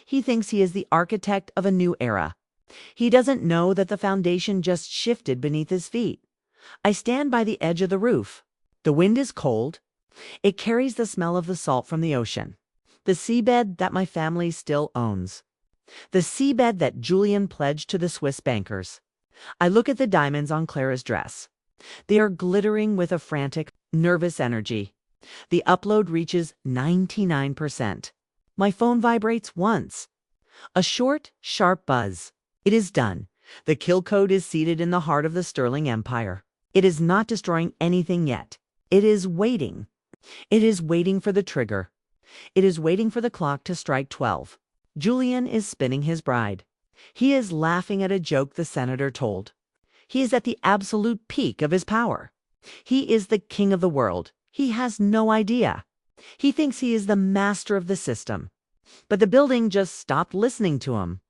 He thinks he is the architect of a new era. He doesn't know that the foundation just shifted beneath his feet. I stand by the edge of the roof. The wind is cold. It carries the smell of the salt from the ocean. The seabed that my family still owns. The seabed that Julian pledged to the Swiss bankers. I look at the diamonds on Clara's dress. They are glittering with a frantic, nervous energy. The upload reaches 99%. My phone vibrates once. A short, sharp buzz. It is done. The kill code is seated in the heart of the Sterling Empire. It is not destroying anything yet. It is waiting. It is waiting for the trigger. It is waiting for the clock to strike 12. Julian is spinning his bride. He is laughing at a joke the senator told. He is at the absolute peak of his power. He is the king of the world. He has no idea. He thinks he is the master of the system. But the building just stopped listening to him.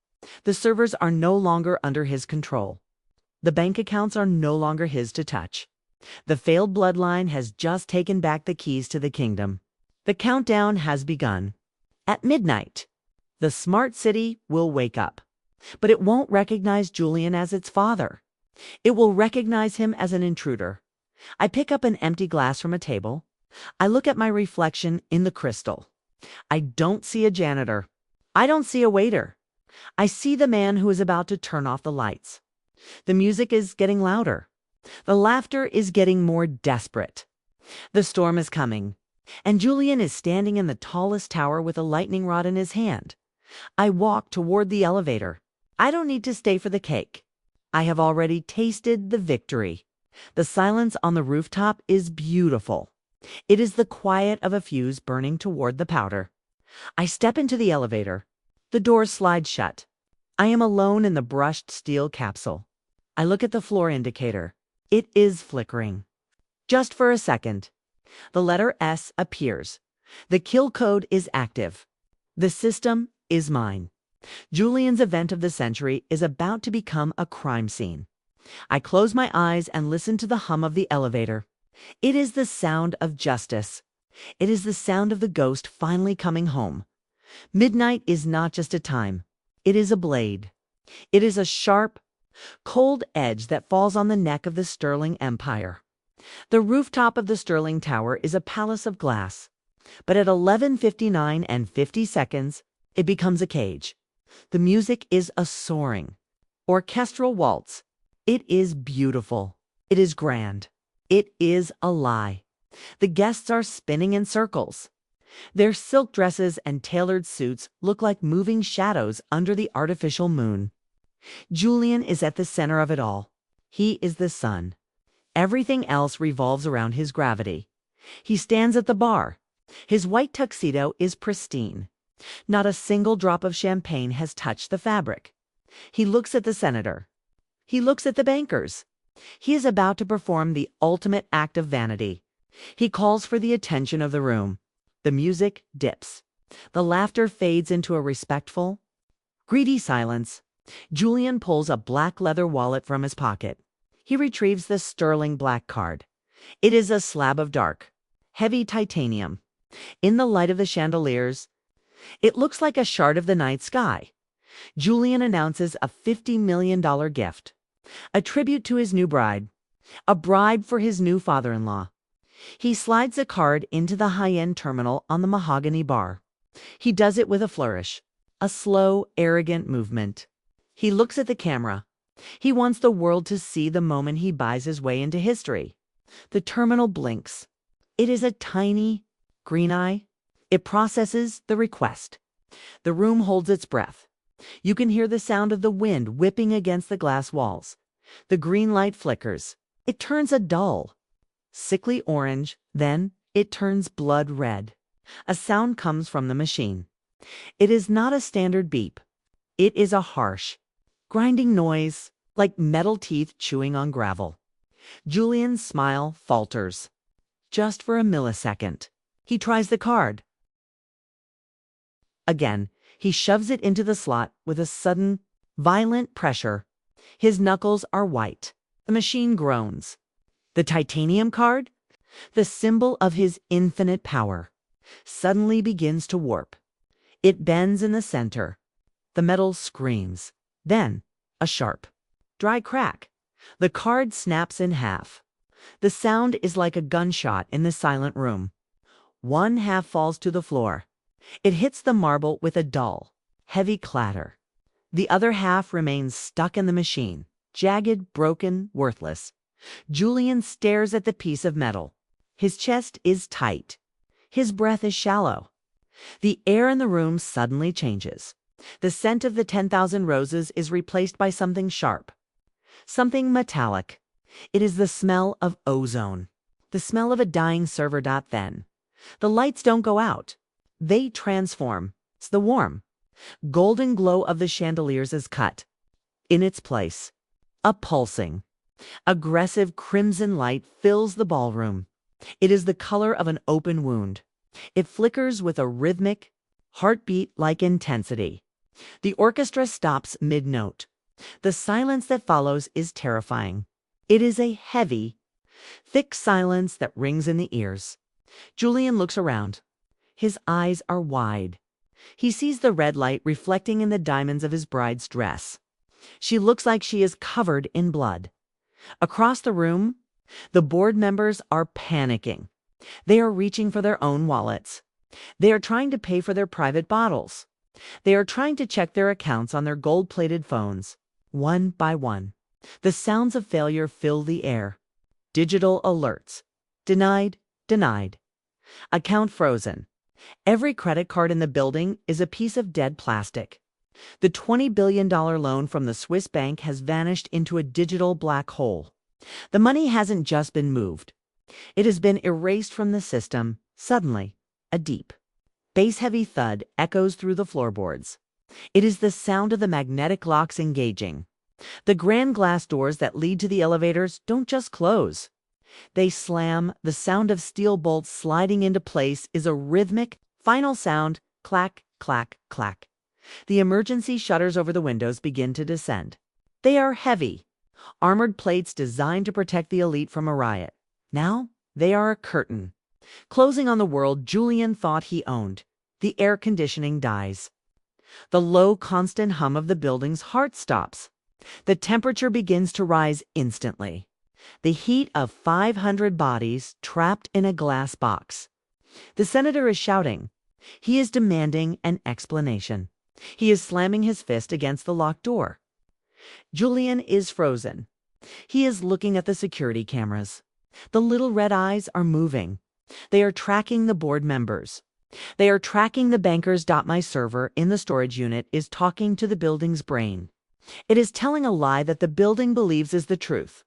The servers are no longer under his control. The bank accounts are no longer his to touch. The failed bloodline has just taken back the keys to the kingdom. The countdown has begun. At midnight, the smart city will wake up. But it won't recognize Julian as its father. It will recognize him as an intruder. I pick up an empty glass from a table. I look at my reflection in the crystal. I don't see a janitor. I don't see a waiter. I see the man who is about to turn off the lights. The music is getting louder. The laughter is getting more desperate. The storm is coming, and Julian is standing in the tallest tower with a lightning rod in his hand. I walk toward the elevator. I don't need to stay for the cake. I have already tasted the victory. The silence on the rooftop is beautiful. It is the quiet of a fuse burning toward the powder. I step into the elevator. The door slides shut. I am alone in the brushed steel capsule. I look at the floor indicator. It is flickering. Just for a second. The letter S appears. The kill code is active. The system is mine. Julian's event of the century is about to become a crime scene. I close my eyes and listen to the hum of the elevator. It is the sound of justice. It is the sound of the ghost finally coming home. Midnight is not just a time. It is a blade. It is a sharp, cold edge that falls on the neck of the Sterling Empire. The rooftop of the Sterling Tower is a palace of glass. But at 11:59 and 50 seconds, it becomes a cage. The music is a soaring, orchestral waltz. It is beautiful. It is grand. It is a lie. The guests are spinning in circles. Their silk dresses and tailored suits look like moving shadows under the artificial moon. Julian is at the center of it all. He is the sun. Everything else revolves around his gravity. He stands at the bar. His white tuxedo is pristine. Not a single drop of champagne has touched the fabric. He looks at the senator. He looks at the bankers. He is about to perform the ultimate act of vanity. He calls for the attention of the room. The music dips. The laughter fades into a respectful, greedy silence. Julian pulls a black leather wallet from his pocket. He retrieves the sterling black card. It is a slab of dark, heavy titanium. In the light of the chandeliers, it looks like a shard of the night sky. Julian announces a $50 million gift, a tribute to his new bride, a bribe for his new father-in-law. He slides the card into the high-end terminal on the mahogany bar. He does it with a flourish, a slow, arrogant movement. He looks at the camera. He wants the world to see the moment he buys his way into history. The terminal blinks. It is a tiny green eye. It processes the request. The room holds its breath. You can hear the sound of the wind whipping against the glass walls. The green light flickers. It turns a dull, sickly orange, then it turns blood red. A sound comes from the machine. It is not a standard beep. It is a harsh, grinding noise, like metal teeth chewing on gravel. Julian's smile falters. Just for a millisecond. He tries the card. Again, he shoves it into the slot with a sudden, violent pressure. His knuckles are white. The machine groans. The titanium card, the symbol of his infinite power, suddenly begins to warp. It bends in the center. The metal screams. Then, a sharp, dry crack. The card snaps in half. The sound is like a gunshot in the silent room. One half falls to the floor. It hits the marble with a dull, heavy clatter. The other half remains stuck in the machine, jagged, broken, worthless. Julian stares at the piece of metal. His chest is tight. His breath is shallow. The air in the room suddenly changes. The scent of the 10,000 roses is replaced by something sharp, something metallic. It is the smell of ozone, the smell of a dying server. Then, the lights don't go out. They transform. It's the warm, golden glow of the chandeliers is cut. In its place, a pulsing, aggressive crimson light fills the ballroom. It is the color of an open wound. It flickers with a rhythmic, heartbeat-like intensity. The orchestra stops mid-note. The silence that follows is terrifying. It is a heavy, thick silence that rings in the ears. Julian looks around. His eyes are wide. He sees the red light reflecting in the diamonds of his bride's dress. She looks like she is covered in blood. Across the room, the board members are panicking. They are reaching for their own wallets. They are trying to pay for their private bottles. They are trying to check their accounts on their gold-plated phones, one by one. The sounds of failure fill the air. Digital alerts. Denied, denied. Account frozen. Every credit card in the building is a piece of dead plastic. The $20 billion loan from the Swiss bank has vanished into a digital black hole. The money hasn't just been moved. It has been erased from the system. Suddenly, a deep, bass-heavy thud echoes through the floorboards. It is the sound of the magnetic locks engaging. The grand glass doors that lead to the elevators don't just close. They slam. The sound of steel bolts sliding into place is a rhythmic, final sound, clack, clack, clack. The emergency shutters over the windows begin to descend. They are heavy, armored plates designed to protect the elite from a riot. Now they are a curtain. Closing on the world Julian thought he owned. The air conditioning dies. The low, constant hum of the building's heart stops. The temperature begins to rise instantly. The heat of 500 bodies trapped in a glass box. The senator is shouting. He is demanding an explanation. He is slamming his fist against the locked door. Julian is frozen. He is looking at the security cameras. The little red eyes are moving. They are tracking the board members. They are tracking the bankers. My server in the storage unit is talking to the building's brain. It is telling a lie that the building believes is the truth.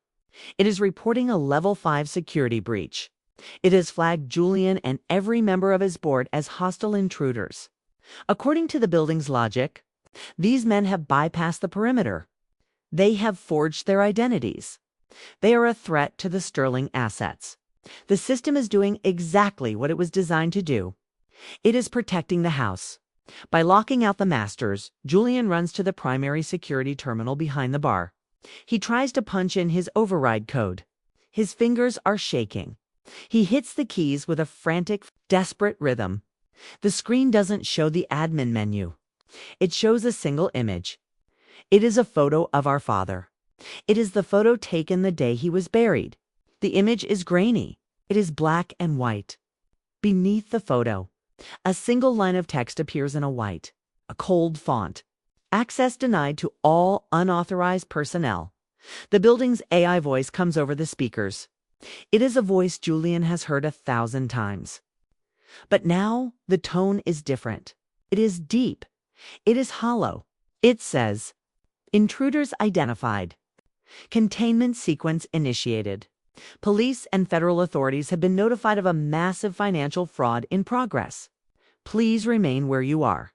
It is reporting a level 5 security breach. It has flagged Julian and every member of his board as hostile intruders. According to the building's logic, these men have bypassed the perimeter. They have forged their identities. They are a threat to the Sterling assets. The system is doing exactly what it was designed to do. It is protecting the house. By locking out the masters, Julian runs to the primary security terminal behind the bar. He tries to punch in his override code. His fingers are shaking. He hits the keys with a frantic, desperate rhythm. The screen doesn't show the admin menu. It shows a single image. It is a photo of our father. It is the photo taken the day he was buried. The image is grainy. It is black and white. Beneath the photo, a single line of text appears in a cold font. Access denied to all unauthorized personnel. The building's AI voice comes over the speakers. It is a voice Julian has heard 1,000 times. But now the tone is different. It is deep. It is hollow. It says, "Intruders identified. Containment sequence initiated. Police and federal authorities have been notified of a massive financial fraud in progress. Please remain where you are.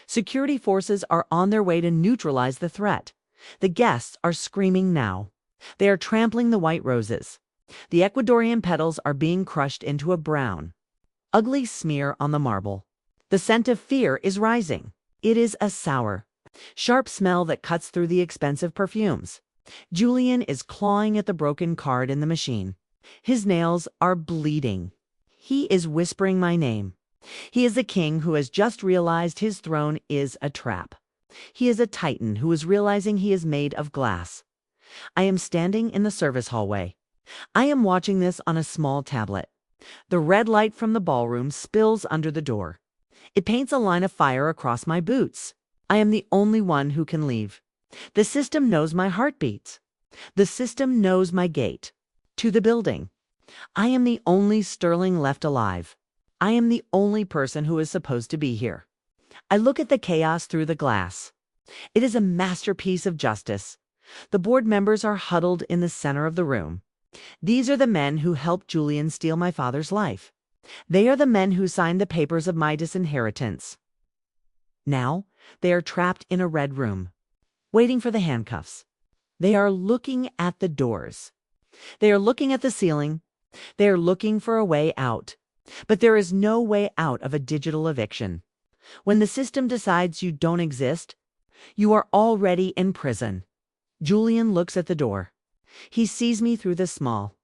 Security forces are on their way to neutralize the threat. The guests are screaming now. They are trampling the white roses. The Ecuadorian petals are being crushed into a brown, ugly smear on the marble. The scent of fear is rising. It is a sour, sharp smell that cuts through the expensive perfumes. Julian is clawing at the broken card in the machine. His nails are bleeding. He is whispering my name. He is a king who has just realized his throne is a trap. He is a titan who is realizing he is made of glass. I am standing in the service hallway. I am watching this on a small tablet. The red light from the ballroom spills under the door. It paints a line of fire across my boots. I am the only one who can leave. The system knows my heartbeats. The system knows my gate. To the building. I am the only Sterling left alive. I am the only person who is supposed to be here. I look at the chaos through the glass. It is a masterpiece of justice. The board members are huddled in the center of the room. These are the men who helped Julian steal my father's life. They are the men who signed the papers of my disinheritance. Now, they are trapped in a red room, waiting for the handcuffs. They are looking at the doors. They are looking at the ceiling. They are looking for a way out. But there is no way out of a digital eviction. When the system decides you don't exist, you are already in prison. Julian looks at the door. He sees me through the small,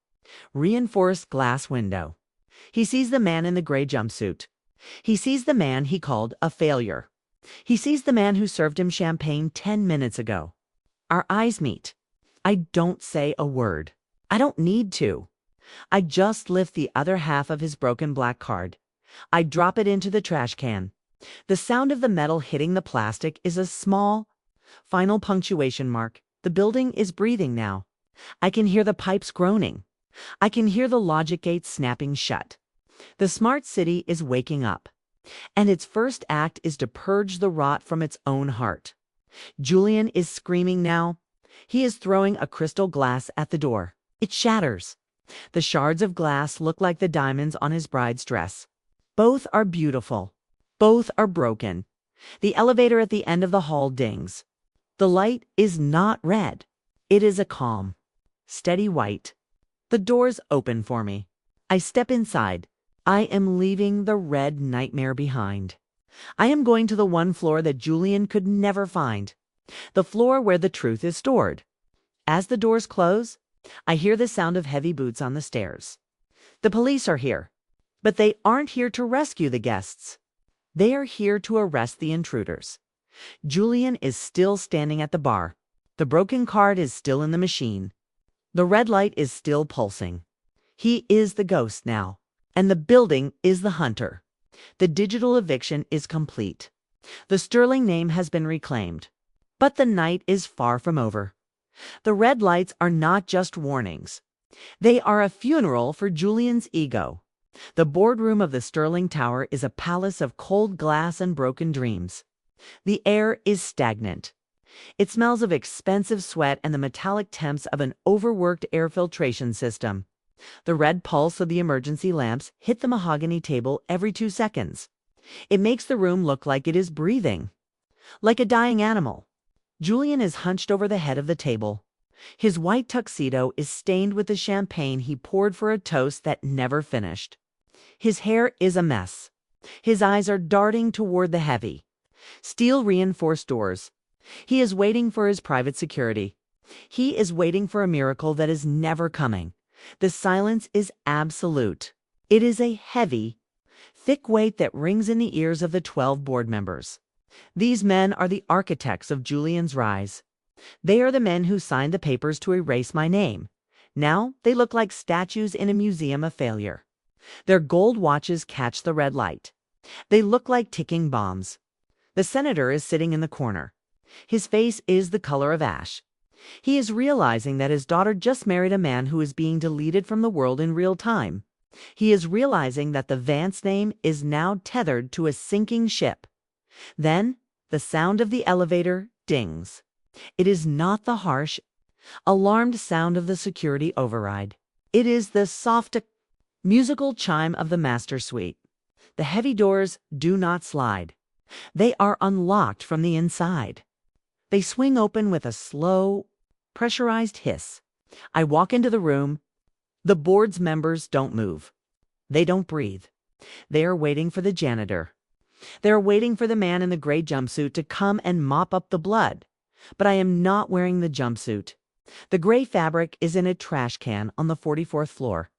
reinforced glass window. He sees the man in the gray jumpsuit. He sees the man he called a failure. He sees the man who served him champagne 10 minutes ago. Our eyes meet. I don't say a word. I don't need to. I just lift the other half of his broken black card. I drop it into the trash can. The sound of the metal hitting the plastic is a small, final punctuation mark. The building is breathing now. I can hear the pipes groaning. I can hear the logic gates snapping shut. The smart city is waking up. And its first act is to purge the rot from its own heart. Julian is screaming now. He is throwing a crystal glass at the door. It shatters. The shards of glass look like the diamonds on his bride's dress. Both are beautiful. Both are broken. The elevator at the end of the hall dings. The light is not red. It is a calm, steady white. The doors open for me. I step inside. I am leaving the red nightmare behind. I am going to the one floor that Julian could never find. The floor where the truth is stored. As the doors close, I hear the sound of heavy boots on the stairs. The police are here. But they aren't here to rescue the guests. They are here to arrest the intruders. Julian is still standing at the bar. The broken card is still in the machine. The red light is still pulsing. He is the ghost now, and the building is the hunter. The digital eviction is complete. The Sterling name has been reclaimed. But the night is far from over. The red lights are not just warnings. They are a funeral for Julian's ego. The boardroom of the Sterling Tower is a palace of cold glass and broken dreams. The air is stagnant. It smells of expensive sweat and the metallic temps of an overworked air filtration system. The red pulse of the emergency lamps hit the mahogany table every 2 seconds. It makes the room look like it is breathing, like a dying animal. Julian is hunched over the head of the table. His white tuxedo is stained with the champagne he poured for a toast that never finished. His hair is a mess. His eyes are darting toward the heavy, steel-reinforced doors. He is waiting for his private security. He is waiting for a miracle that is never coming. The silence is absolute. It is a heavy, thick weight that rings in the ears of the 12 board members. These men are the architects of Julian's rise. They are the men who signed the papers to erase my name. Now they look like statues in a museum of failure. Their gold watches catch the red light. They look like ticking bombs. The senator is sitting in the corner. His face is the color of ash. He is realizing that his daughter just married a man who is being deleted from the world in real time. He is realizing that the Vance name is now tethered to a sinking ship. Then the sound of the elevator dings. It is not the harsh, alarmed sound of the security override. It is the soft, musical chime of the master suite. The heavy doors do not slide. They are unlocked from the inside. They swing open with a slow, pressurized hiss. I walk into the room. The board's members don't move. They don't breathe. They are waiting for the janitor. They are waiting for the man in the gray jumpsuit to come and mop up the blood. But I am not wearing the jumpsuit. The gray fabric is in a trash can on the 44th floor.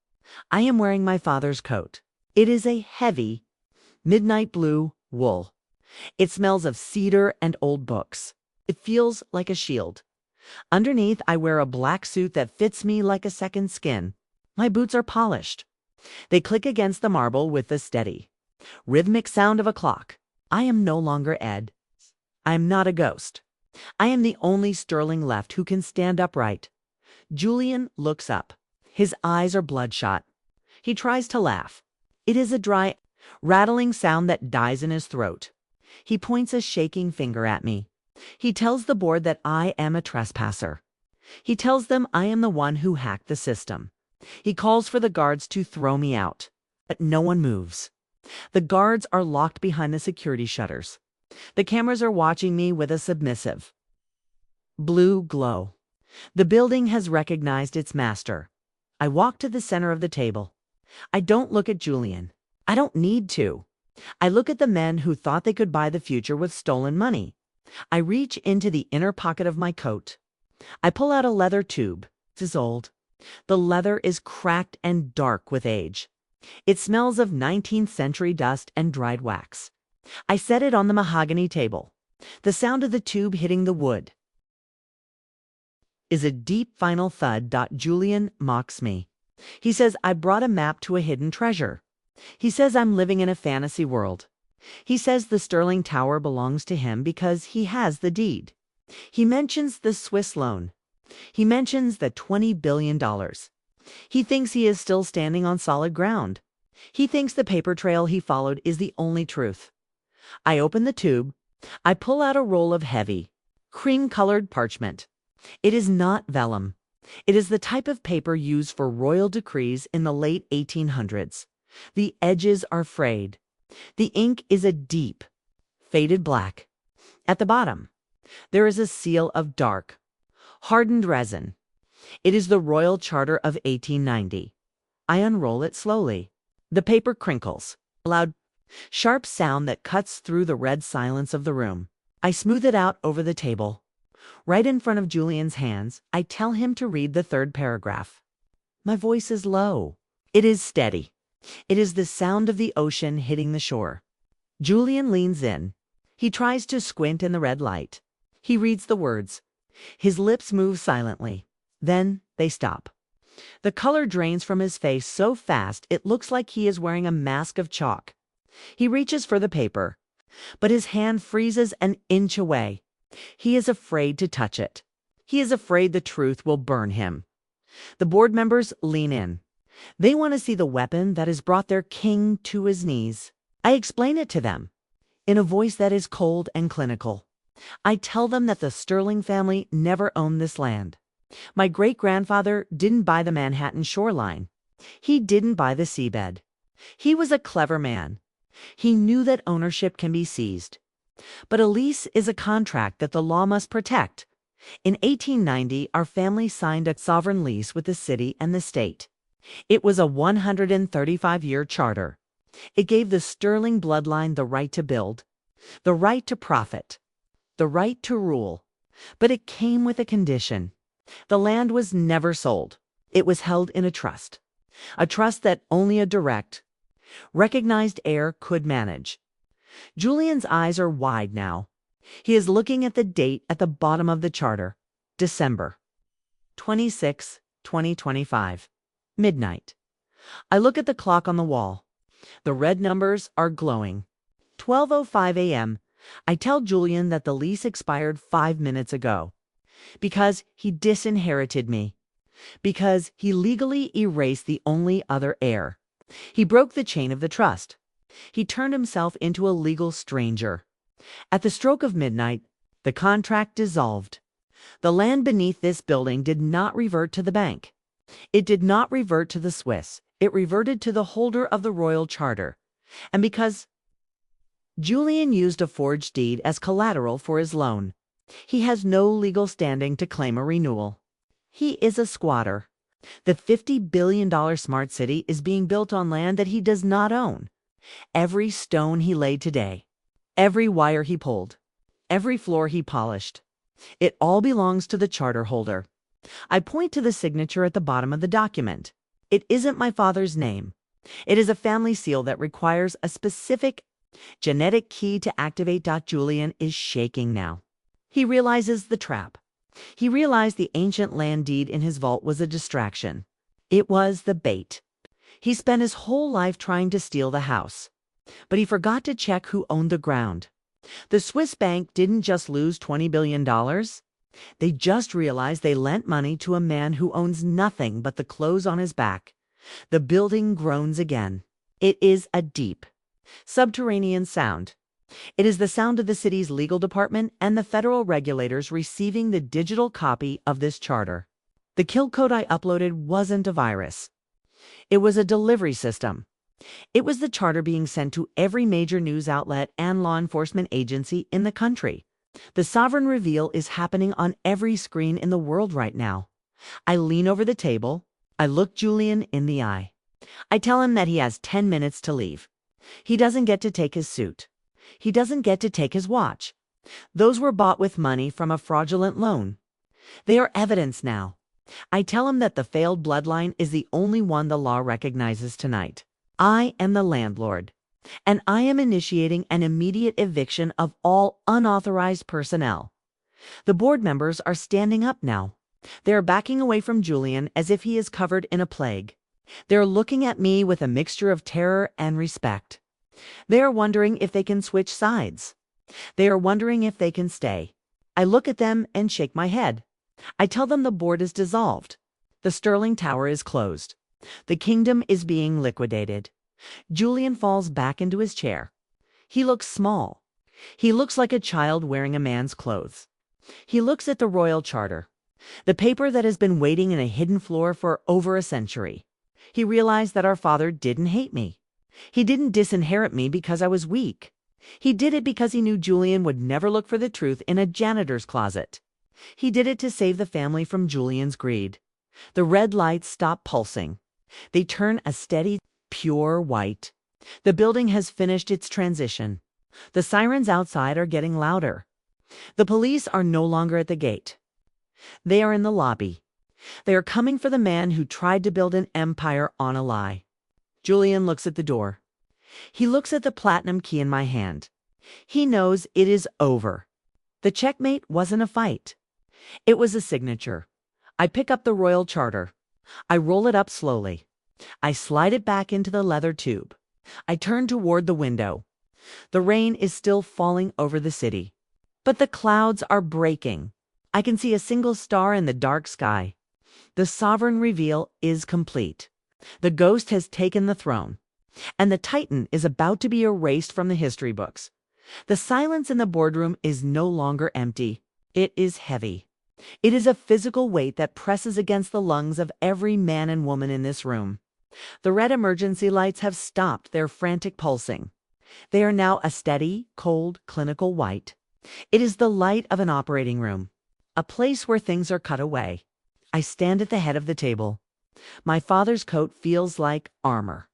I am wearing my father's coat. It is a heavy, midnight blue wool. It smells of cedar and old books. It feels like a shield. Underneath, I wear a black suit that fits me like a second skin. My boots are polished. They click against the marble with the steady, rhythmic sound of a clock. I am no longer Ed. I am not a ghost. I am the only Sterling left who can stand upright. Julian looks up. His eyes are bloodshot. He tries to laugh. It is a dry, rattling sound that dies in his throat. He points a shaking finger at me. He tells the board that I am a trespasser. He tells them I am the one who hacked the system. He calls for the guards to throw me out. But no one moves. The guards are locked behind the security shutters. The cameras are watching me with a submissive blue glow. The building has recognized its master. I walk to the center of the table. I don't look at Julian. I don't need to. I look at the men who thought they could buy the future with stolen money. I reach into the inner pocket of my coat. I pull out a leather tube. It is old. The leather is cracked and dark with age. It smells of 19th century dust and dried wax. I set it on the mahogany table. The sound of the tube hitting the wood is a deep final thud. Julian mocks me. He says I brought a map to a hidden treasure. He says I'm living in a fantasy world. He says the Sterling Tower belongs to him because he has the deed. He mentions the Swiss loan. He mentions the $20 billion. He thinks he is still standing on solid ground. He thinks the paper trail he followed is the only truth. I open the tube. I pull out a roll of heavy, cream-colored parchment. It is not vellum. It is the type of paper used for royal decrees in the late 1800s. The edges are frayed. The ink is a deep, faded black. At the bottom, there is a seal of dark, hardened resin. It is the Royal Charter of 1890. I unroll it slowly. The paper crinkles, a loud, sharp sound that cuts through the red silence of the room. I smooth it out over the table. Right in front of Julian's hands, I tell him to read the third paragraph. My voice is low. It is steady. It is the sound of the ocean hitting the shore. Julian leans in. He tries to squint in the red light. He reads the words. His lips move silently. Then they stop. The color drains from his face so fast it looks like he is wearing a mask of chalk. He reaches for the paper, but his hand freezes an inch away. He is afraid to touch it. He is afraid the truth will burn him. The board members lean in. They want to see the weapon that has brought their king to his knees. I explain it to them in a voice that is cold and clinical. I tell them that the Sterling family never owned this land. My great-grandfather didn't buy the Manhattan shoreline. He didn't buy the seabed. He was a clever man. He knew that ownership can be seized. But a lease is a contract that the law must protect. In 1890, our family signed a sovereign lease with the city and the state. It was a 135-year charter. It gave the Sterling bloodline the right to build, the right to profit, the right to rule. But it came with a condition. The land was never sold. It was held in a trust that only a direct, recognized heir could manage. Julian's eyes are wide now. He is looking at the date at the bottom of the charter, December 26, 2025, midnight. I look at the clock on the wall. The red numbers are glowing. 12:05 a.m. I tell Julian that the lease expired 5 minutes ago. Because he disinherited me. Because he legally erased the only other heir. He broke the chain of the trust. He turned himself into a legal stranger. At the stroke of midnight, the contract dissolved. The land beneath this building did not revert to the bank. It did not revert to the Swiss. It reverted to the holder of the royal charter. And because Julian used a forged deed as collateral for his loan, he has no legal standing to claim a renewal. He is a squatter. The $50 billion smart city is being built on land that he does not own. Every stone he laid today, every wire he pulled, every floor he polished, it all belongs to the charter holder. I point to the signature at the bottom of the document. It isn't my father's name. It is a family seal that requires a specific genetic key to activate. Julian is shaking now. He realizes the trap. He realized the ancient land deed in his vault was a distraction. It was the bait. He spent his whole life trying to steal the house. But he forgot to check who owned the ground. The Swiss bank didn't just lose $20 billion. They just realized they lent money to a man who owns nothing but the clothes on his back. The building groans again. It is a deep, subterranean sound. It is the sound of the city's legal department and the federal regulators receiving the digital copy of this charter. The kill code I uploaded wasn't a virus. It was a delivery system. It was the charter being sent to every major news outlet and law enforcement agency in the country. The sovereign reveal is happening on every screen in the world right now. I lean over the table. I look Julian in the eye. I tell him that he has 10 minutes to leave. He doesn't get to take his suit. He doesn't get to take his watch. Those were bought with money from a fraudulent loan. They are evidence now. I tell him that the failed bloodline is the only one the law recognizes tonight. I am the landlord, and I am initiating an immediate eviction of all unauthorized personnel. The board members are standing up now. They are backing away from Julian as if he is covered in a plague. They are looking at me with a mixture of terror and respect. They are wondering if they can switch sides. They are wondering if they can stay. I look at them and shake my head. I tell them the board is dissolved. The Sterling Tower is closed. The kingdom is being liquidated. Julian falls back into his chair. He looks small. He looks like a child wearing a man's clothes. He looks at the royal charter, the paper that has been waiting in a hidden floor for over a century. He realized that our father didn't hate me. He didn't disinherit me because I was weak. He did it because he knew Julian would never look for the truth in a janitor's closet. He did it to save the family from Julian's greed. The red lights stop pulsing. They turn a steady, pure white. The building has finished its transition. The sirens outside are getting louder. The police are no longer at the gate. They are in the lobby. They are coming for the man who tried to build an empire on a lie. Julian looks at the door. He looks at the platinum key in my hand. He knows it is over. The checkmate wasn't a fight. It was a signature. I pick up the royal charter. I roll it up slowly. I slide it back into the leather tube. I turn toward the window. The rain is still falling over the city, but the clouds are breaking. I can see a single star in the dark sky. The sovereign reveal is complete. The ghost has taken the throne, and the Titan is about to be erased from the history books. The silence in the boardroom is no longer empty. It is heavy. It is a physical weight that presses against the lungs of every man and woman in this room. The red emergency lights have stopped their frantic pulsing. They are now a steady, cold, clinical white. It is the light of an operating room, a place where things are cut away. I stand at the head of the table. My father's coat feels like armor.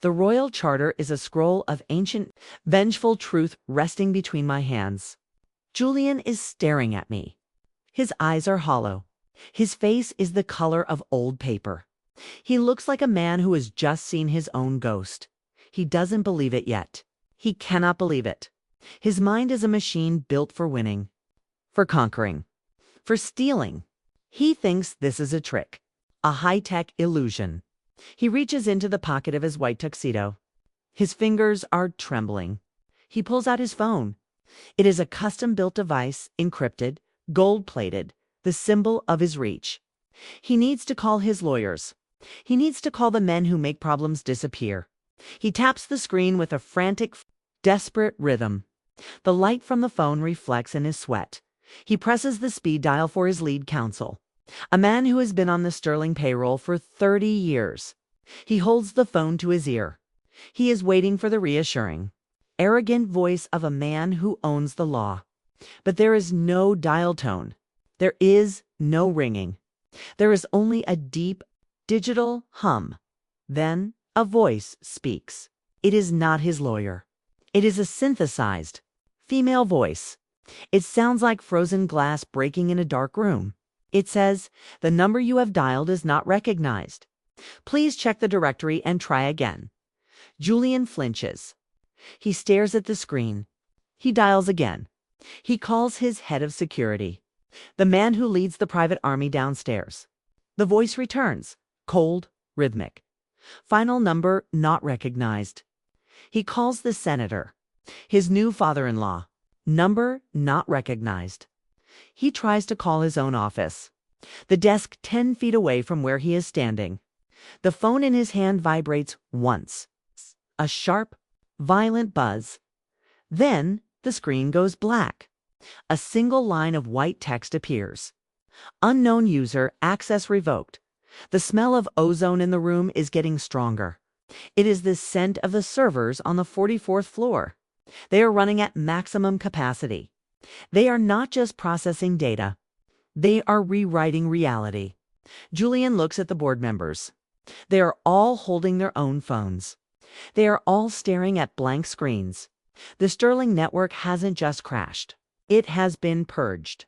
The royal charter is a scroll of ancient, vengeful truth resting between my hands. Julian is staring at me. His eyes are hollow. His face is the color of old paper. He looks like a man who has just seen his own ghost. He doesn't believe it yet. He cannot believe it. His mind is a machine built for winning, for conquering, for stealing. He thinks this is a trick, a high-tech illusion. He reaches into the pocket of his white tuxedo. His fingers are trembling. He pulls out his phone. It is a custom-built device, encrypted, gold-plated, the symbol of his reach. He needs to call his lawyers. He needs to call the men who make problems disappear. He taps the screen with a frantic, desperate rhythm. The light from the phone reflects in his sweat. He presses the speed dial for his lead counsel, a man who has been on the Sterling payroll for 30 years. He holds the phone to his ear. He is waiting for the reassuring, arrogant voice of a man who owns the law. But there is no dial tone. There is no ringing. There is only a deep, digital hum. Then a voice speaks. It is not his lawyer. It is a synthesized, female voice. It sounds like frozen glass breaking in a dark room. It says, "The number you have dialed is not recognized. Please check the directory and try again." Julian flinches. He stares at the screen. He dials again. He calls his head of security, the man who leads the private army downstairs. The voice returns, cold, rhythmic. Final number not recognized. He calls the senator, his new father-in-law. Number not recognized. He tries to call his own office, the desk 10 feet away from where he is standing. The phone in his hand vibrates once. A sharp, violent buzz. Then the screen goes black. A single line of white text appears. Unknown user, access revoked. The smell of ozone in the room is getting stronger. It is the scent of the servers on the 44th floor. They are running at maximum capacity. They are not just processing data. They are rewriting reality. Julian looks at the board members. They are all holding their own phones. They are all staring at blank screens. The Sterling network hasn't just crashed. It has been purged.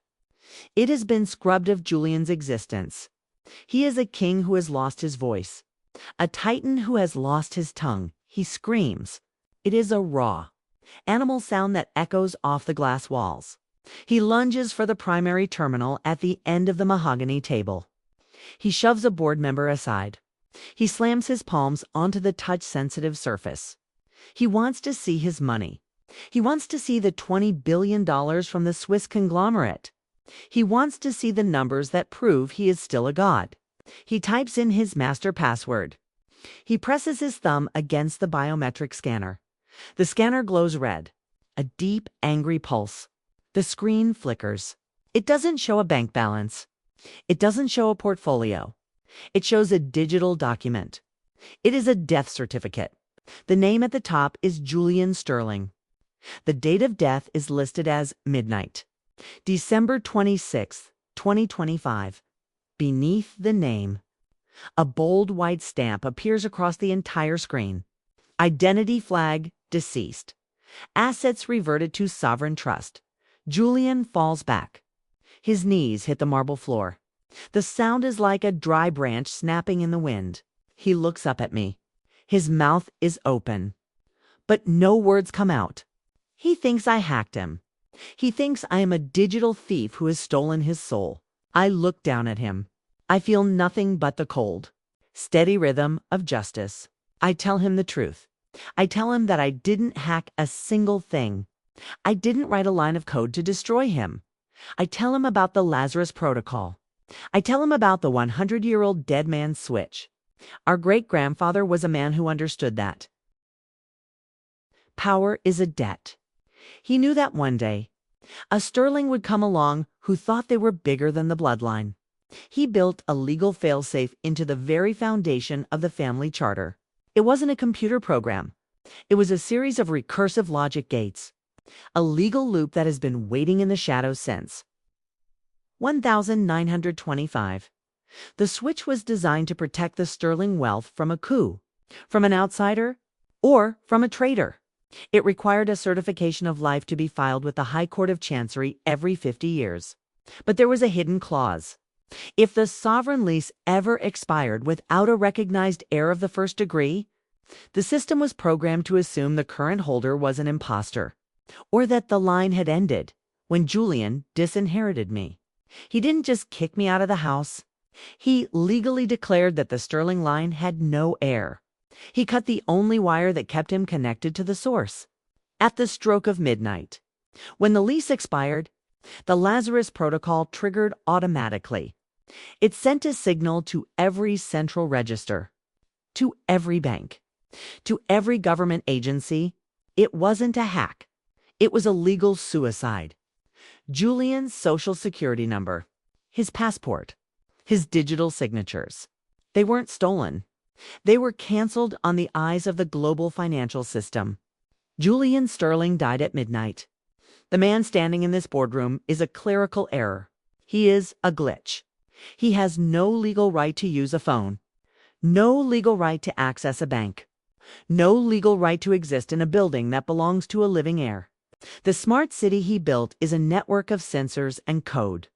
It has been scrubbed of Julian's existence. He is a king who has lost his voice, a titan who has lost his tongue. He screams. It is a raw, animal sound that echoes off the glass walls. He lunges for the primary terminal at the end of the mahogany table. He shoves a board member aside. He slams his palms onto the touch-sensitive surface. He wants to see his money. He wants to see the $20 billion from the Swiss conglomerate. He wants to see the numbers that prove he is still a god. He types in his master password. He presses his thumb against the biometric scanner. The scanner glows red. A deep, angry pulse. The screen flickers. It doesn't show a bank balance. It doesn't show a portfolio. It shows a digital document. It is a death certificate. The name at the top is Julian Sterling. The date of death is listed as midnight, December 26, 2025. Beneath the name, a bold white stamp appears across the entire screen. Identity flag, deceased. Assets reverted to sovereign trust. Julian falls back. His knees hit the marble floor. The sound is like a dry branch snapping in the wind. He looks up at me. His mouth is open, but no words come out. He thinks I hacked him. He thinks I am a digital thief who has stolen his soul. I look down at him. I feel nothing but the cold, steady rhythm of justice. I tell him the truth. I tell him that I didn't hack a single thing. I didn't write a line of code to destroy him. I tell him about the Lazarus Protocol. I tell him about the 100-year-old dead man's switch. Our great-grandfather was a man who understood that. Power is a debt. He knew that one day a Sterling would come along who thought they were bigger than the bloodline. He built a legal failsafe into the very foundation of the family charter. It wasn't a computer program. It was a series of recursive logic gates, a legal loop that has been waiting in the shadows since 1925. The switch was designed to protect the Sterling wealth from a coup, from an outsider, or from a traitor. It required a certification of life to be filed with the High Court of Chancery every 50 years. But there was a hidden clause. If the sovereign lease ever expired without a recognized heir of the first degree, the system was programmed to assume the current holder was an imposter, or that the line had ended when Julian disinherited me. He didn't just kick me out of the house. He legally declared that the Sterling line had no heir. He cut the only wire that kept him connected to the source. At the stroke of midnight, when the lease expired, the Lazarus Protocol triggered automatically. It sent a signal to every central register, to every bank, to every government agency. It wasn't a hack. It was a legal suicide. Julian's social security number, his passport, his digital signatures. They weren't stolen. They were canceled on the eyes of the global financial system. Julian Sterling died at midnight. The man standing in this boardroom is a clerical error. He is a glitch. He has no legal right to use a phone, no legal right to access a bank, no legal right to exist in a building that belongs to a living heir. The smart city he built is a network of sensors and code,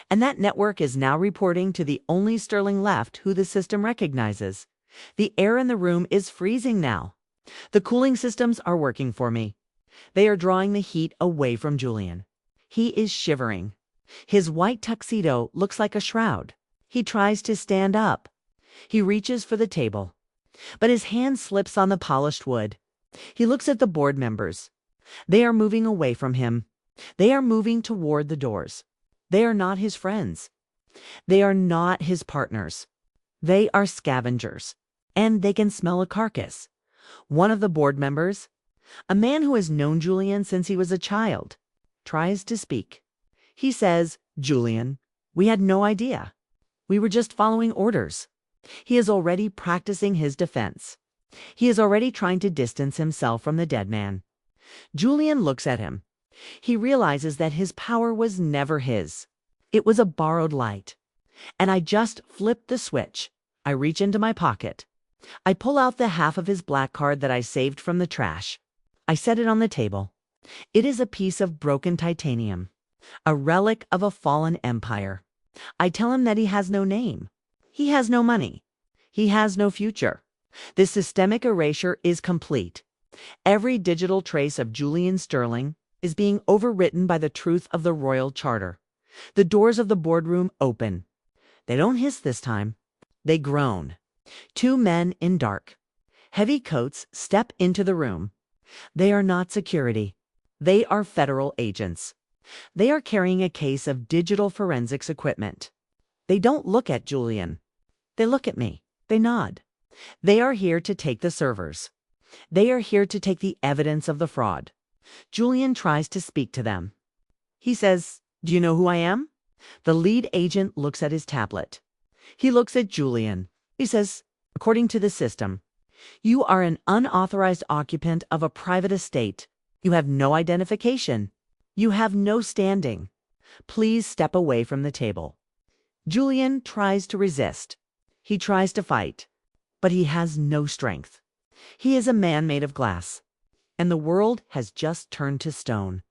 and that network is now reporting to the only Sterling left who the system recognizes. The air in the room is freezing now. The cooling systems are working for me. They are drawing the heat away from Julian. He is shivering. His white tuxedo looks like a shroud. He tries to stand up. He reaches for the table, but his hand slips on the polished wood. He looks at the board members. They are moving away from him. They are moving toward the doors. They are not his friends. They are not his partners. They are scavengers, and they can smell a carcass. One of the board members, a man who has known Julian since he was a child, tries to speak. He says, "Julian, we had no idea. We were just following orders." He is already practicing his defense. He is already trying to distance himself from the dead man. Julian looks at him. He realizes that his power was never his. It was a borrowed light. And I just flip the switch. I reach into my pocket. I pull out the half of his black card that I saved from the trash. I set it on the table. It is a piece of broken titanium, a relic of a fallen empire. I tell him that he has no name. He has no money. He has no future. The systemic erasure is complete. Every digital trace of Julian Sterling is being overwritten by the truth of the royal charter. The doors of the boardroom open. They don't hiss this time. They groan. Two men in dark, heavy coats step into the room. They are not security. They are federal agents. They are carrying a case of digital forensics equipment. They don't look at Julian. They look at me. They nod. They are here to take the servers. They are here to take the evidence of the fraud. Julian tries to speak to them. He says, "Do you know who I am?" The lead agent looks at his tablet. He looks at Julian. He says, "According to the system, you are an unauthorized occupant of a private estate. You have no identification. You have no standing. Please step away from the table." Julian tries to resist. He tries to fight, but he has no strength. He is a man made of glass, and the world has just turned to stone.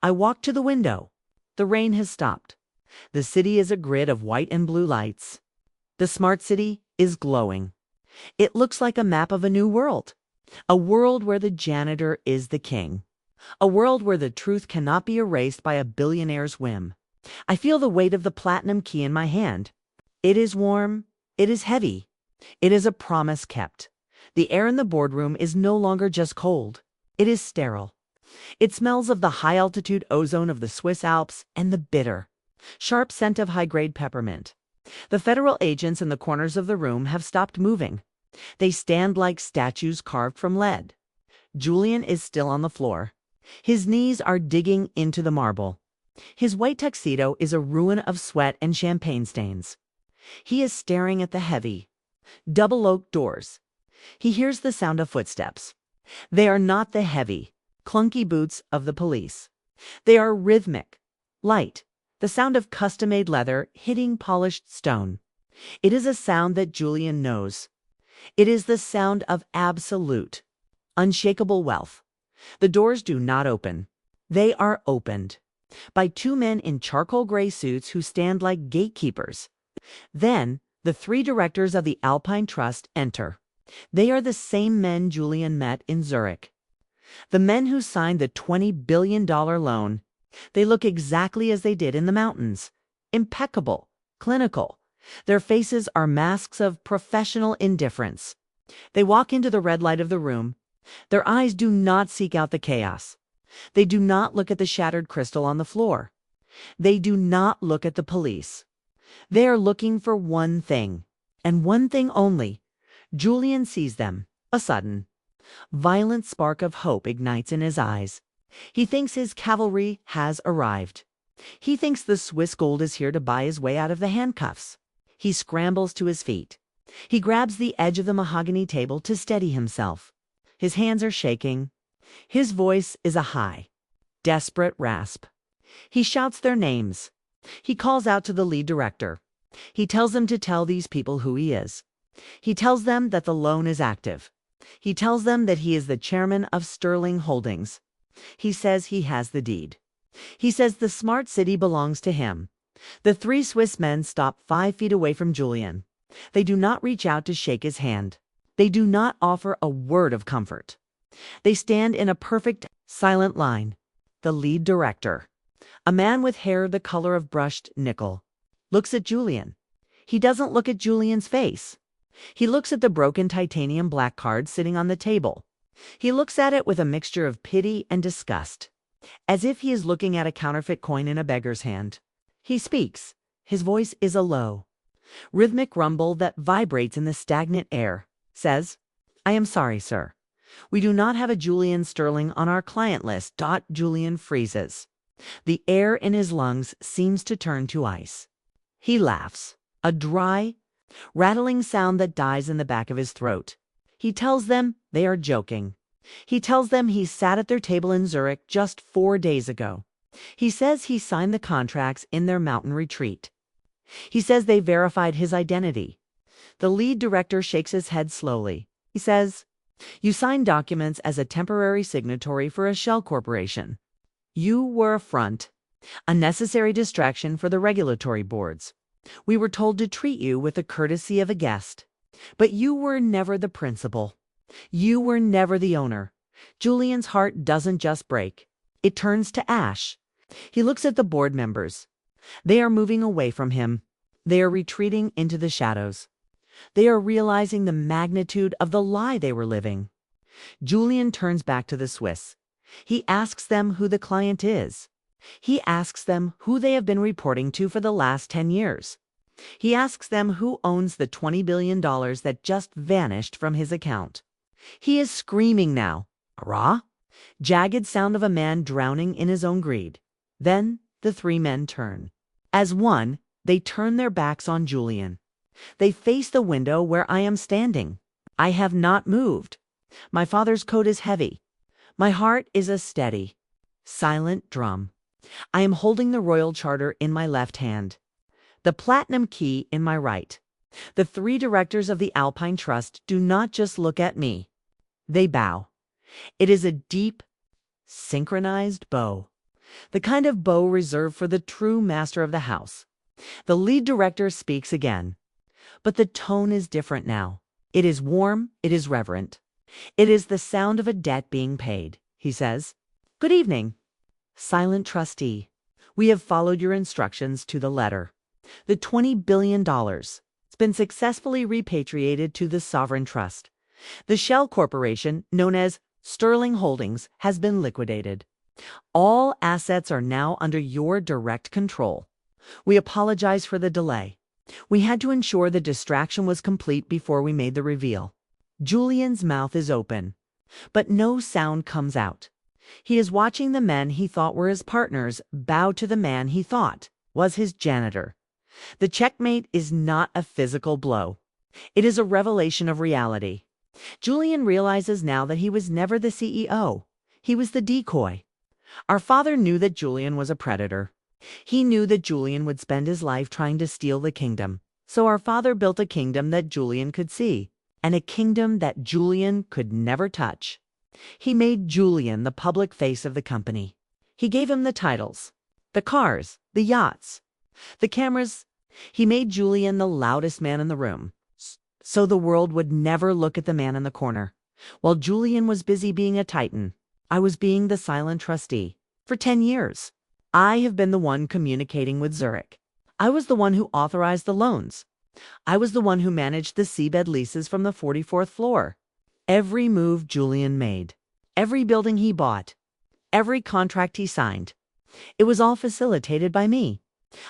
I walk to the window. The rain has stopped. The city is a grid of white and blue lights. The smart city is glowing. It looks like a map of a new world. A world where the janitor is the king. A world where the truth cannot be erased by a billionaire's whim. I feel the weight of the platinum key in my hand. It is warm. It is heavy. It is a promise kept. The air in the boardroom is no longer just cold. It is sterile. It smells of the high-altitude ozone of the Swiss Alps and the bitter, sharp scent of high-grade peppermint. The federal agents in the corners of the room have stopped moving. They stand like statues carved from lead. Julian is still on the floor. His knees are digging into the marble. His white tuxedo is a ruin of sweat and champagne stains. He is staring at the heavy, double-oaked doors. He hears the sound of footsteps. They are not the heavy, clunky boots of the police. They are rhythmic, light, the sound of custom-made leather hitting polished stone. It is a sound that Julian knows. It is the sound of absolute, unshakable wealth. The doors do not open. They are opened by two men in charcoal gray suits who stand like gatekeepers. Then the three directors of the Alpine Trust enter. They are the same men Julian met in Zurich. The men who signed the $20 billion loan. They look exactly as they did in the mountains. Impeccable, clinical. Their faces are masks of professional indifference. They walk into the red light of the room. Their eyes do not seek out the chaos. They do not look at the shattered crystal on the floor. They do not look at the police. They are looking for one thing, and one thing only. Julian sees them. A sudden, violent spark of hope ignites in his eyes. He thinks his cavalry has arrived. He thinks the Swiss gold is here to buy his way out of the handcuffs. He scrambles to his feet. He grabs the edge of the mahogany table to steady himself. His hands are shaking. His voice is a high, desperate rasp. He shouts their names. He calls out to the lead director. He tells them to tell these people who he is. He tells them that the loan is active. He tells them that he is the chairman of Sterling Holdings. He says he has the deed. He says the smart city belongs to him. The three Swiss men stop 5 feet away from Julian. They do not reach out to shake his hand. They do not offer a word of comfort. They stand in a perfect, silent line. The lead director, a man with hair the color of brushed nickel, looks at Julian. He doesn't look at Julian's face. He looks at the broken titanium black card sitting on the table. He looks at it with a mixture of pity and disgust, as if he is looking at a counterfeit coin in a beggar's hand. He speaks. His voice is a low, rhythmic rumble that vibrates in the stagnant air. Says, "I am sorry, sir. We do not have a Julian Sterling on our client list." Julian freezes. The air in his lungs seems to turn to ice. He laughs, a dry, rattling sound that dies in the back of his throat. He tells them they are joking. He tells them he sat at their table in Zurich just 4 days ago. He says he signed the contracts in their mountain retreat. He says they verified his identity. The lead director shakes his head slowly. He says, "You signed documents as a temporary signatory for a shell corporation. You were a front, a necessary distraction for the regulatory boards. We were told to treat you with the courtesy of a guest. But you were never the principal. You were never the owner." Julian's heart doesn't just break. It turns to ash. He looks at the board members. They are moving away from him. They are retreating into the shadows. They are realizing the magnitude of the lie they were living. Julian turns back to the Swiss. He asks them who the client is. He asks them who they have been reporting to for the last 10 years. He asks them who owns the $20 billion that just vanished from his account. He is screaming now. A raw, jagged sound of a man drowning in his own greed. Then the three men turn. As one, they turn their backs on Julian. They face the window where I am standing. I have not moved. My father's coat is heavy. My heart is a steady, silent drum. I am holding the royal charter in my left hand, the platinum key in my right. The three directors of the Alpine Trust do not just look at me. They bow. It is a deep, synchronized bow, the kind of bow reserved for the true master of the house. The lead director speaks again, but the tone is different now. It is warm, it is reverent. It is the sound of a debt being paid, he says. Good evening. Silent trustee, we have followed your instructions to the letter. The $20 billion. It's been successfully repatriated to the sovereign trust. The shell corporation, known as Sterling Holdings, has been liquidated. All assets are now under your direct control. We apologize for the delay. We had to ensure the distraction was complete before we made the reveal. Julian's mouth is open, but no sound comes out. He is watching the men he thought were his partners bow to the man he thought was his janitor. The checkmate is not a physical blow. It is a revelation of reality. Julian realizes now that he was never the CEO. He was the decoy. Our father knew that Julian was a predator. He knew that Julian would spend his life trying to steal the kingdom. So our father built a kingdom that Julian could see, and a kingdom that Julian could never touch. He made Julian the public face of the company. He gave him the titles, the cars, the yachts, the cameras. He made Julian the loudest man in the room, so the world would never look at the man in the corner. While Julian was busy being a titan, I was being the silent trustee. For 10 years, I have been the one communicating with Zurich. I was the one who authorized the loans. I was the one who managed the seabed leases from the 44th floor. Every move Julian made, every building he bought, every contract he signed, it was all facilitated by me.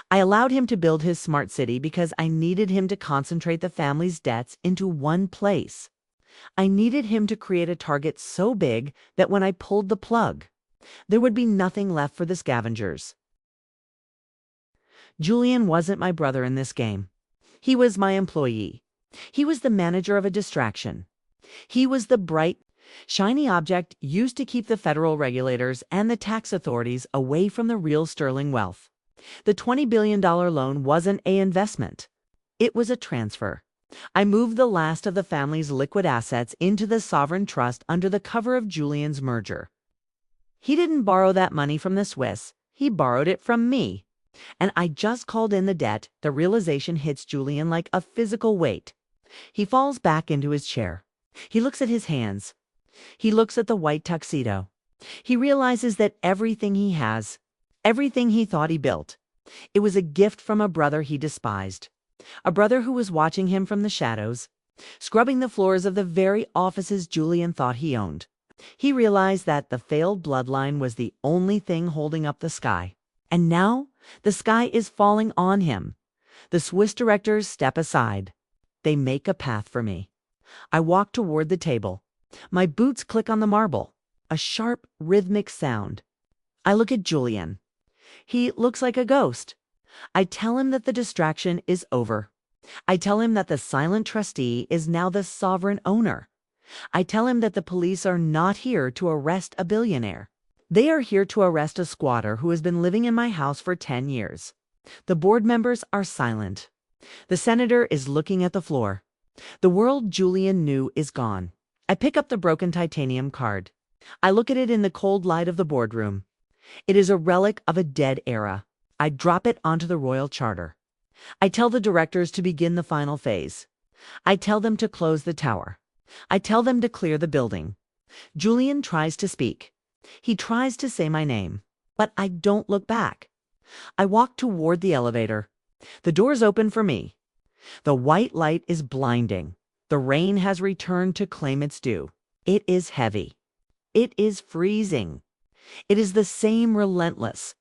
I allowed him to build his smart city because I needed him to concentrate the family's debts into one place. I needed him to create a target so big that when I pulled the plug, there would be nothing left for the scavengers. Julian wasn't my brother in this game. He was my employee. He was the manager of a distraction. He was the bright, shiny object used to keep the federal regulators and the tax authorities away from the real sterling wealth. The $20 billion loan wasn't an investment. It was a transfer. I moved the last of the family's liquid assets into the sovereign trust under the cover of Julian's merger. He didn't borrow that money from the Swiss. He borrowed it from me. And I just called in the debt. The realization hits Julian like a physical weight. He falls back into his chair. He looks at his hands. He looks at the white tuxedo. He realizes that everything he has, everything he thought he built, it was a gift from a brother he despised. A brother who was watching him from the shadows, scrubbing the floors of the very offices Julian thought he owned. He realized that the failed bloodline was the only thing holding up the sky. And now the sky is falling on him. The Swiss directors step aside. They make a path for me. I walk toward the table. My boots click on the marble. A sharp, rhythmic sound. I look at Julian. He looks like a ghost. I tell him that the distraction is over. I tell him that the silent trustee is now the sovereign owner. I tell him that the police are not here to arrest a billionaire. They are here to arrest a squatter who has been living in my house for 10 years. The board members are silent. The senator is looking at the floor. The world Julian knew is gone. I pick up the broken titanium card. I look at it in the cold light of the boardroom. It is a relic of a dead era. I drop it onto the royal charter. I tell the directors to begin the final phase. I tell them to close the tower. I tell them to clear the building. Julian tries to speak. He tries to say my name, but I don't look back. I walk toward the elevator. The doors open for me. The white light is blinding. The rain has returned to claim its due. It is heavy. It is freezing. It is the same relentless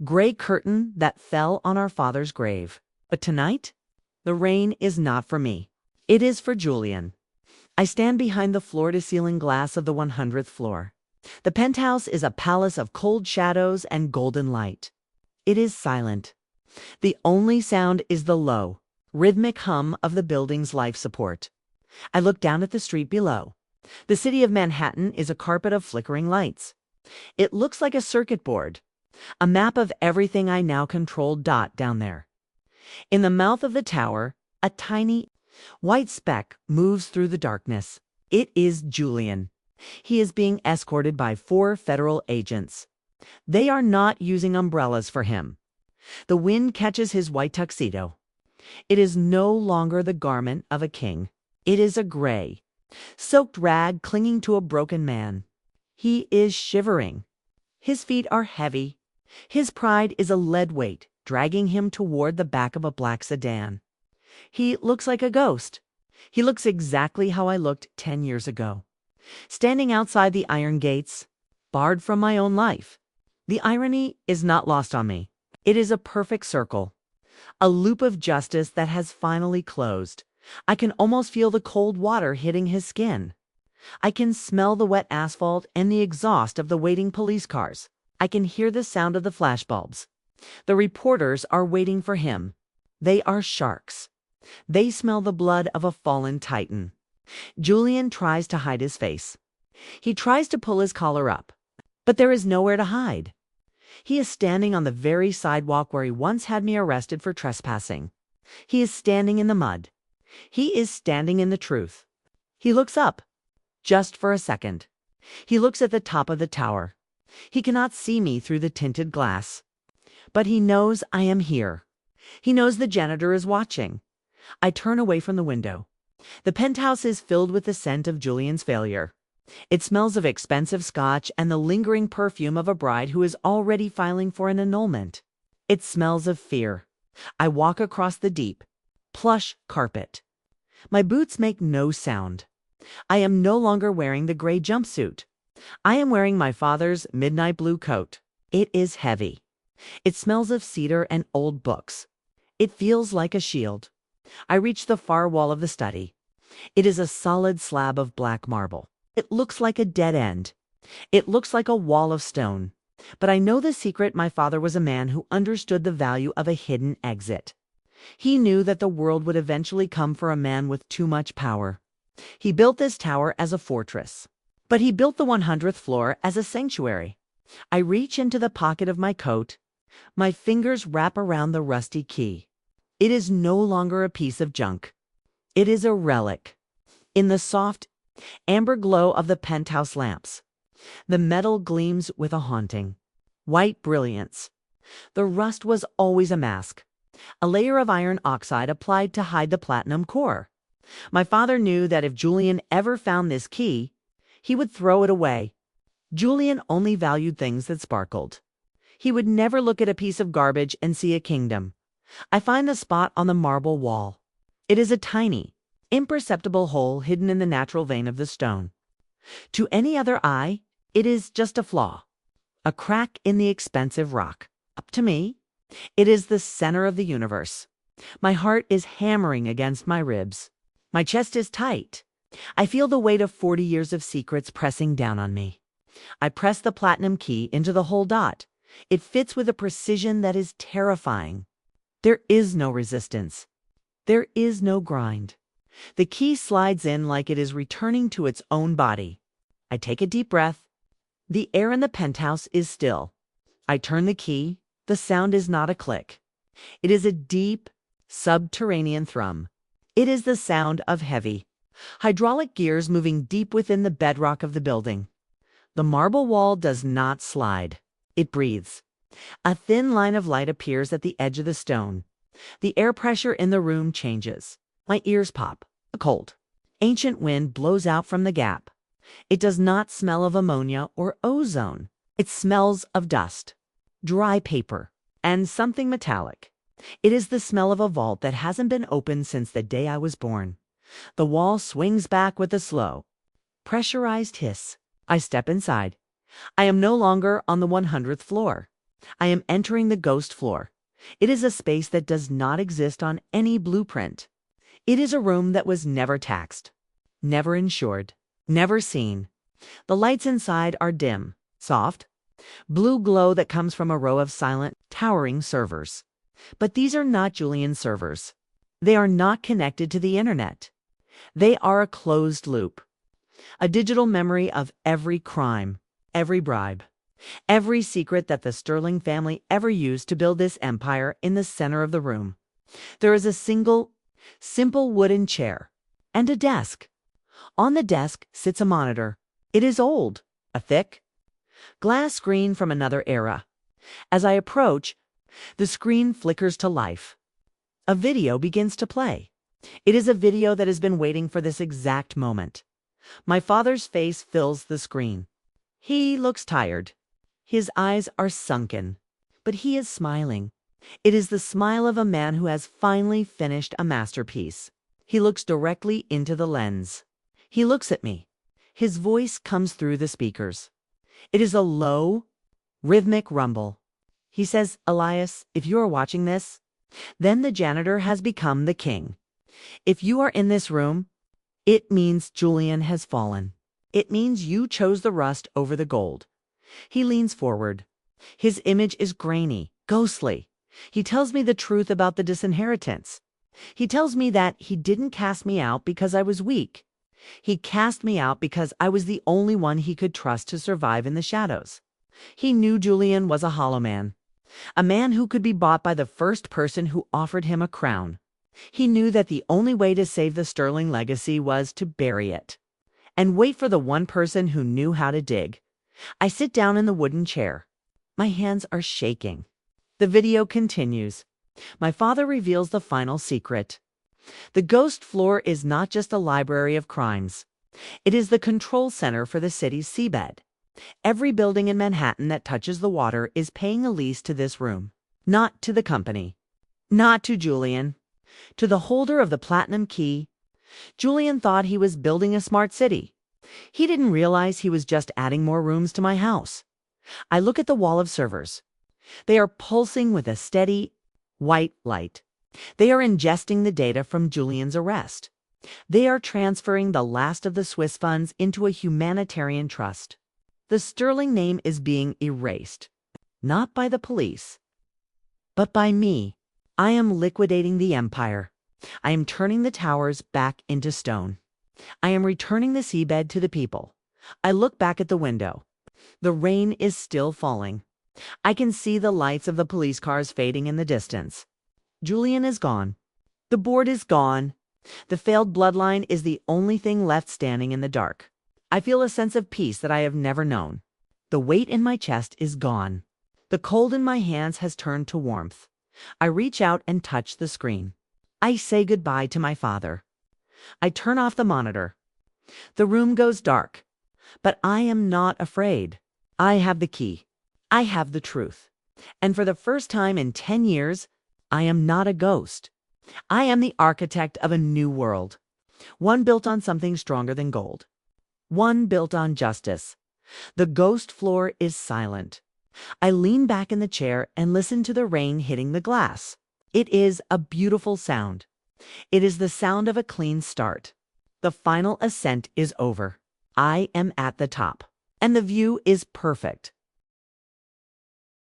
gray curtain that fell on our father's grave. But tonight, the rain is not for me. It is for Julian. I stand behind the floor-to-ceiling glass of the 100th floor. The penthouse is a palace of cold shadows and golden light. It is silent. The only sound is the low, rhythmic hum of the building's life support. I look down at the street below. The city of Manhattan is a carpet of flickering lights. It looks like a circuit board, a map of everything I now control down there. In the mouth of the tower, a tiny white speck moves through the darkness. It is Julian. He is being escorted by 4 federal agents. They are not using umbrellas for him. The wind catches his white tuxedo. It is no longer the garment of a king. It is a gray, soaked rag clinging to a broken man. He is shivering. His feet are heavy. His pride is a lead weight, dragging him toward the back of a black sedan. He looks like a ghost. He looks exactly how I looked 10 years ago. Standing outside the iron gates, barred from my own life. The irony is not lost on me. It is a perfect circle. A loop of justice that has finally closed. I can almost feel the cold water hitting his skin. I can smell the wet asphalt and the exhaust of the waiting police cars. I can hear the sound of the flashbulbs. The reporters are waiting for him. They are sharks. They smell the blood of a fallen titan. Julian tries to hide his face. He tries to pull his collar up, but there is nowhere to hide. He is standing on the very sidewalk where he once had me arrested for trespassing. He is standing in the mud. He is standing in the truth. He looks up, just for a second. He looks at the top of the tower. He cannot see me through the tinted glass. But he knows I am here. He knows the janitor is watching. I turn away from the window. The penthouse is filled with the scent of Julian's failure. It smells of expensive scotch and the lingering perfume of a bride who is already filing for an annulment. It smells of fear. I walk across the deep, plush carpet. My boots make no sound. I am no longer wearing the gray jumpsuit. I am wearing my father's midnight blue coat. It is heavy. It smells of cedar and old books. It feels like a shield. I reach the far wall of the study. It is a solid slab of black marble. It looks like a dead end. It looks like a wall of stone. But I know the secret. My father was a man who understood the value of a hidden exit. He knew that the world would eventually come for a man with too much power. He built this tower as a fortress. But he built the 100th floor as a sanctuary. I reach into the pocket of my coat. My fingers wrap around the rusty key. It is no longer a piece of junk. It is a relic. In the soft, amber glow of the penthouse lamps, the metal gleams with a haunting, white brilliance. The rust was always a mask, a layer of iron oxide applied to hide the platinum core. My father knew that if Julian ever found this key, he would throw it away. Julian only valued things that sparkled. He would never look at a piece of garbage and see a kingdom. I find the spot on the marble wall. It is a tiny, imperceptible hole hidden in the natural vein of the stone. To any other eye, it is just a flaw, a crack in the expensive rock. Up to me, it is the center of the universe. My heart is hammering against my ribs. My chest is tight. I feel the weight of 40 years of secrets pressing down on me. I press the platinum key into the whole dot. It fits with a precision that is terrifying. There is no resistance. There is no grind. The key slides in like it is returning to its own body. I take a deep breath. The air in the penthouse is still. I turn the key. The sound is not a click. It is a deep, subterranean thrum. It is the sound of heavy, hydraulic gears moving deep within the bedrock of the building. The marble wall does not slide. It breathes. A thin line of light appears at the edge of the stone. The air pressure in the room changes. My ears pop. A cold, ancient wind blows out from the gap. It does not smell of ammonia or ozone. It smells of dust, dry paper, and something metallic. It is the smell of a vault that hasn't been opened since the day I was born. The wall swings back with a slow, pressurized hiss. I step inside. I am no longer on the 100th floor. I am entering the ghost floor. It is a space that does not exist on any blueprint. It is a room that was never taxed, never insured, never seen. The lights inside are dim, soft, blue glow that comes from a row of silent, towering servers. But these are not Julian's servers. They are not connected to the internet. They are a closed loop, a digital memory of every crime, every bribe, every secret that the Sterling family ever used to build this empire in the center of the room. There is a single, simple wooden chair and a desk. On the desk sits a monitor. It is old, a thick, glass screen from another era. As I approach, the screen flickers to life. A video begins to play. It is a video that has been waiting for this exact moment. My father's face fills the screen. He looks tired. His eyes are sunken, but he is smiling. It is the smile of a man who has finally finished a masterpiece. He looks directly into the lens. He looks at me. His voice comes through the speakers. It is a low, rhythmic rumble. He says, "Elias, if you are watching this, then the janitor has become the king. If you are in this room, it means Julian has fallen. It means you chose the rust over the gold." He leans forward. His image is grainy, ghostly. He tells me the truth about the disinheritance. He tells me that he didn't cast me out because I was weak. He cast me out because I was the only one he could trust to survive in the shadows. He knew Julian was a hollow man, a man who could be bought by the first person who offered him a crown. He knew that the only way to save the Sterling legacy was to bury it and wait for the one person who knew how to dig. I sit down in the wooden chair. My hands are shaking. The video continues. My father reveals the final secret. The ghost floor is not just a library of crimes. It is the control center for the city's seabed. Every building in Manhattan that touches the water is paying a lease to this room. Not to the company. Not to Julian. To the holder of the platinum key. Julian thought he was building a smart city. He didn't realize he was just adding more rooms to my house. I look at the wall of servers. They are pulsing with a steady, white light. They are ingesting the data from Julian's arrest. They are transferring the last of the Swiss funds into a humanitarian trust. The Sterling name is being erased, not by the police, but by me. I am liquidating the empire. I am turning the towers back into stone. I am returning the seabed to the people. I look back at the window. The rain is still falling. I can see the lights of the police cars fading in the distance. Julian is gone. The board is gone. The failed bloodline is the only thing left standing in the dark. I feel a sense of peace that I have never known. The weight in my chest is gone. The cold in my hands has turned to warmth. I reach out and touch the screen. I say goodbye to my father. I turn off the monitor. The room goes dark. But I am not afraid. I have the key. I have the truth. And for the first time in 10 years, I am not a ghost. I am the architect of a new world. One built on something stronger than gold. One built on justice. The ghost floor is silent. I lean back in the chair and listen to the rain hitting the glass. It is a beautiful sound. It is the sound of a clean start. The final ascent is over. I am at the top, and the view is perfect.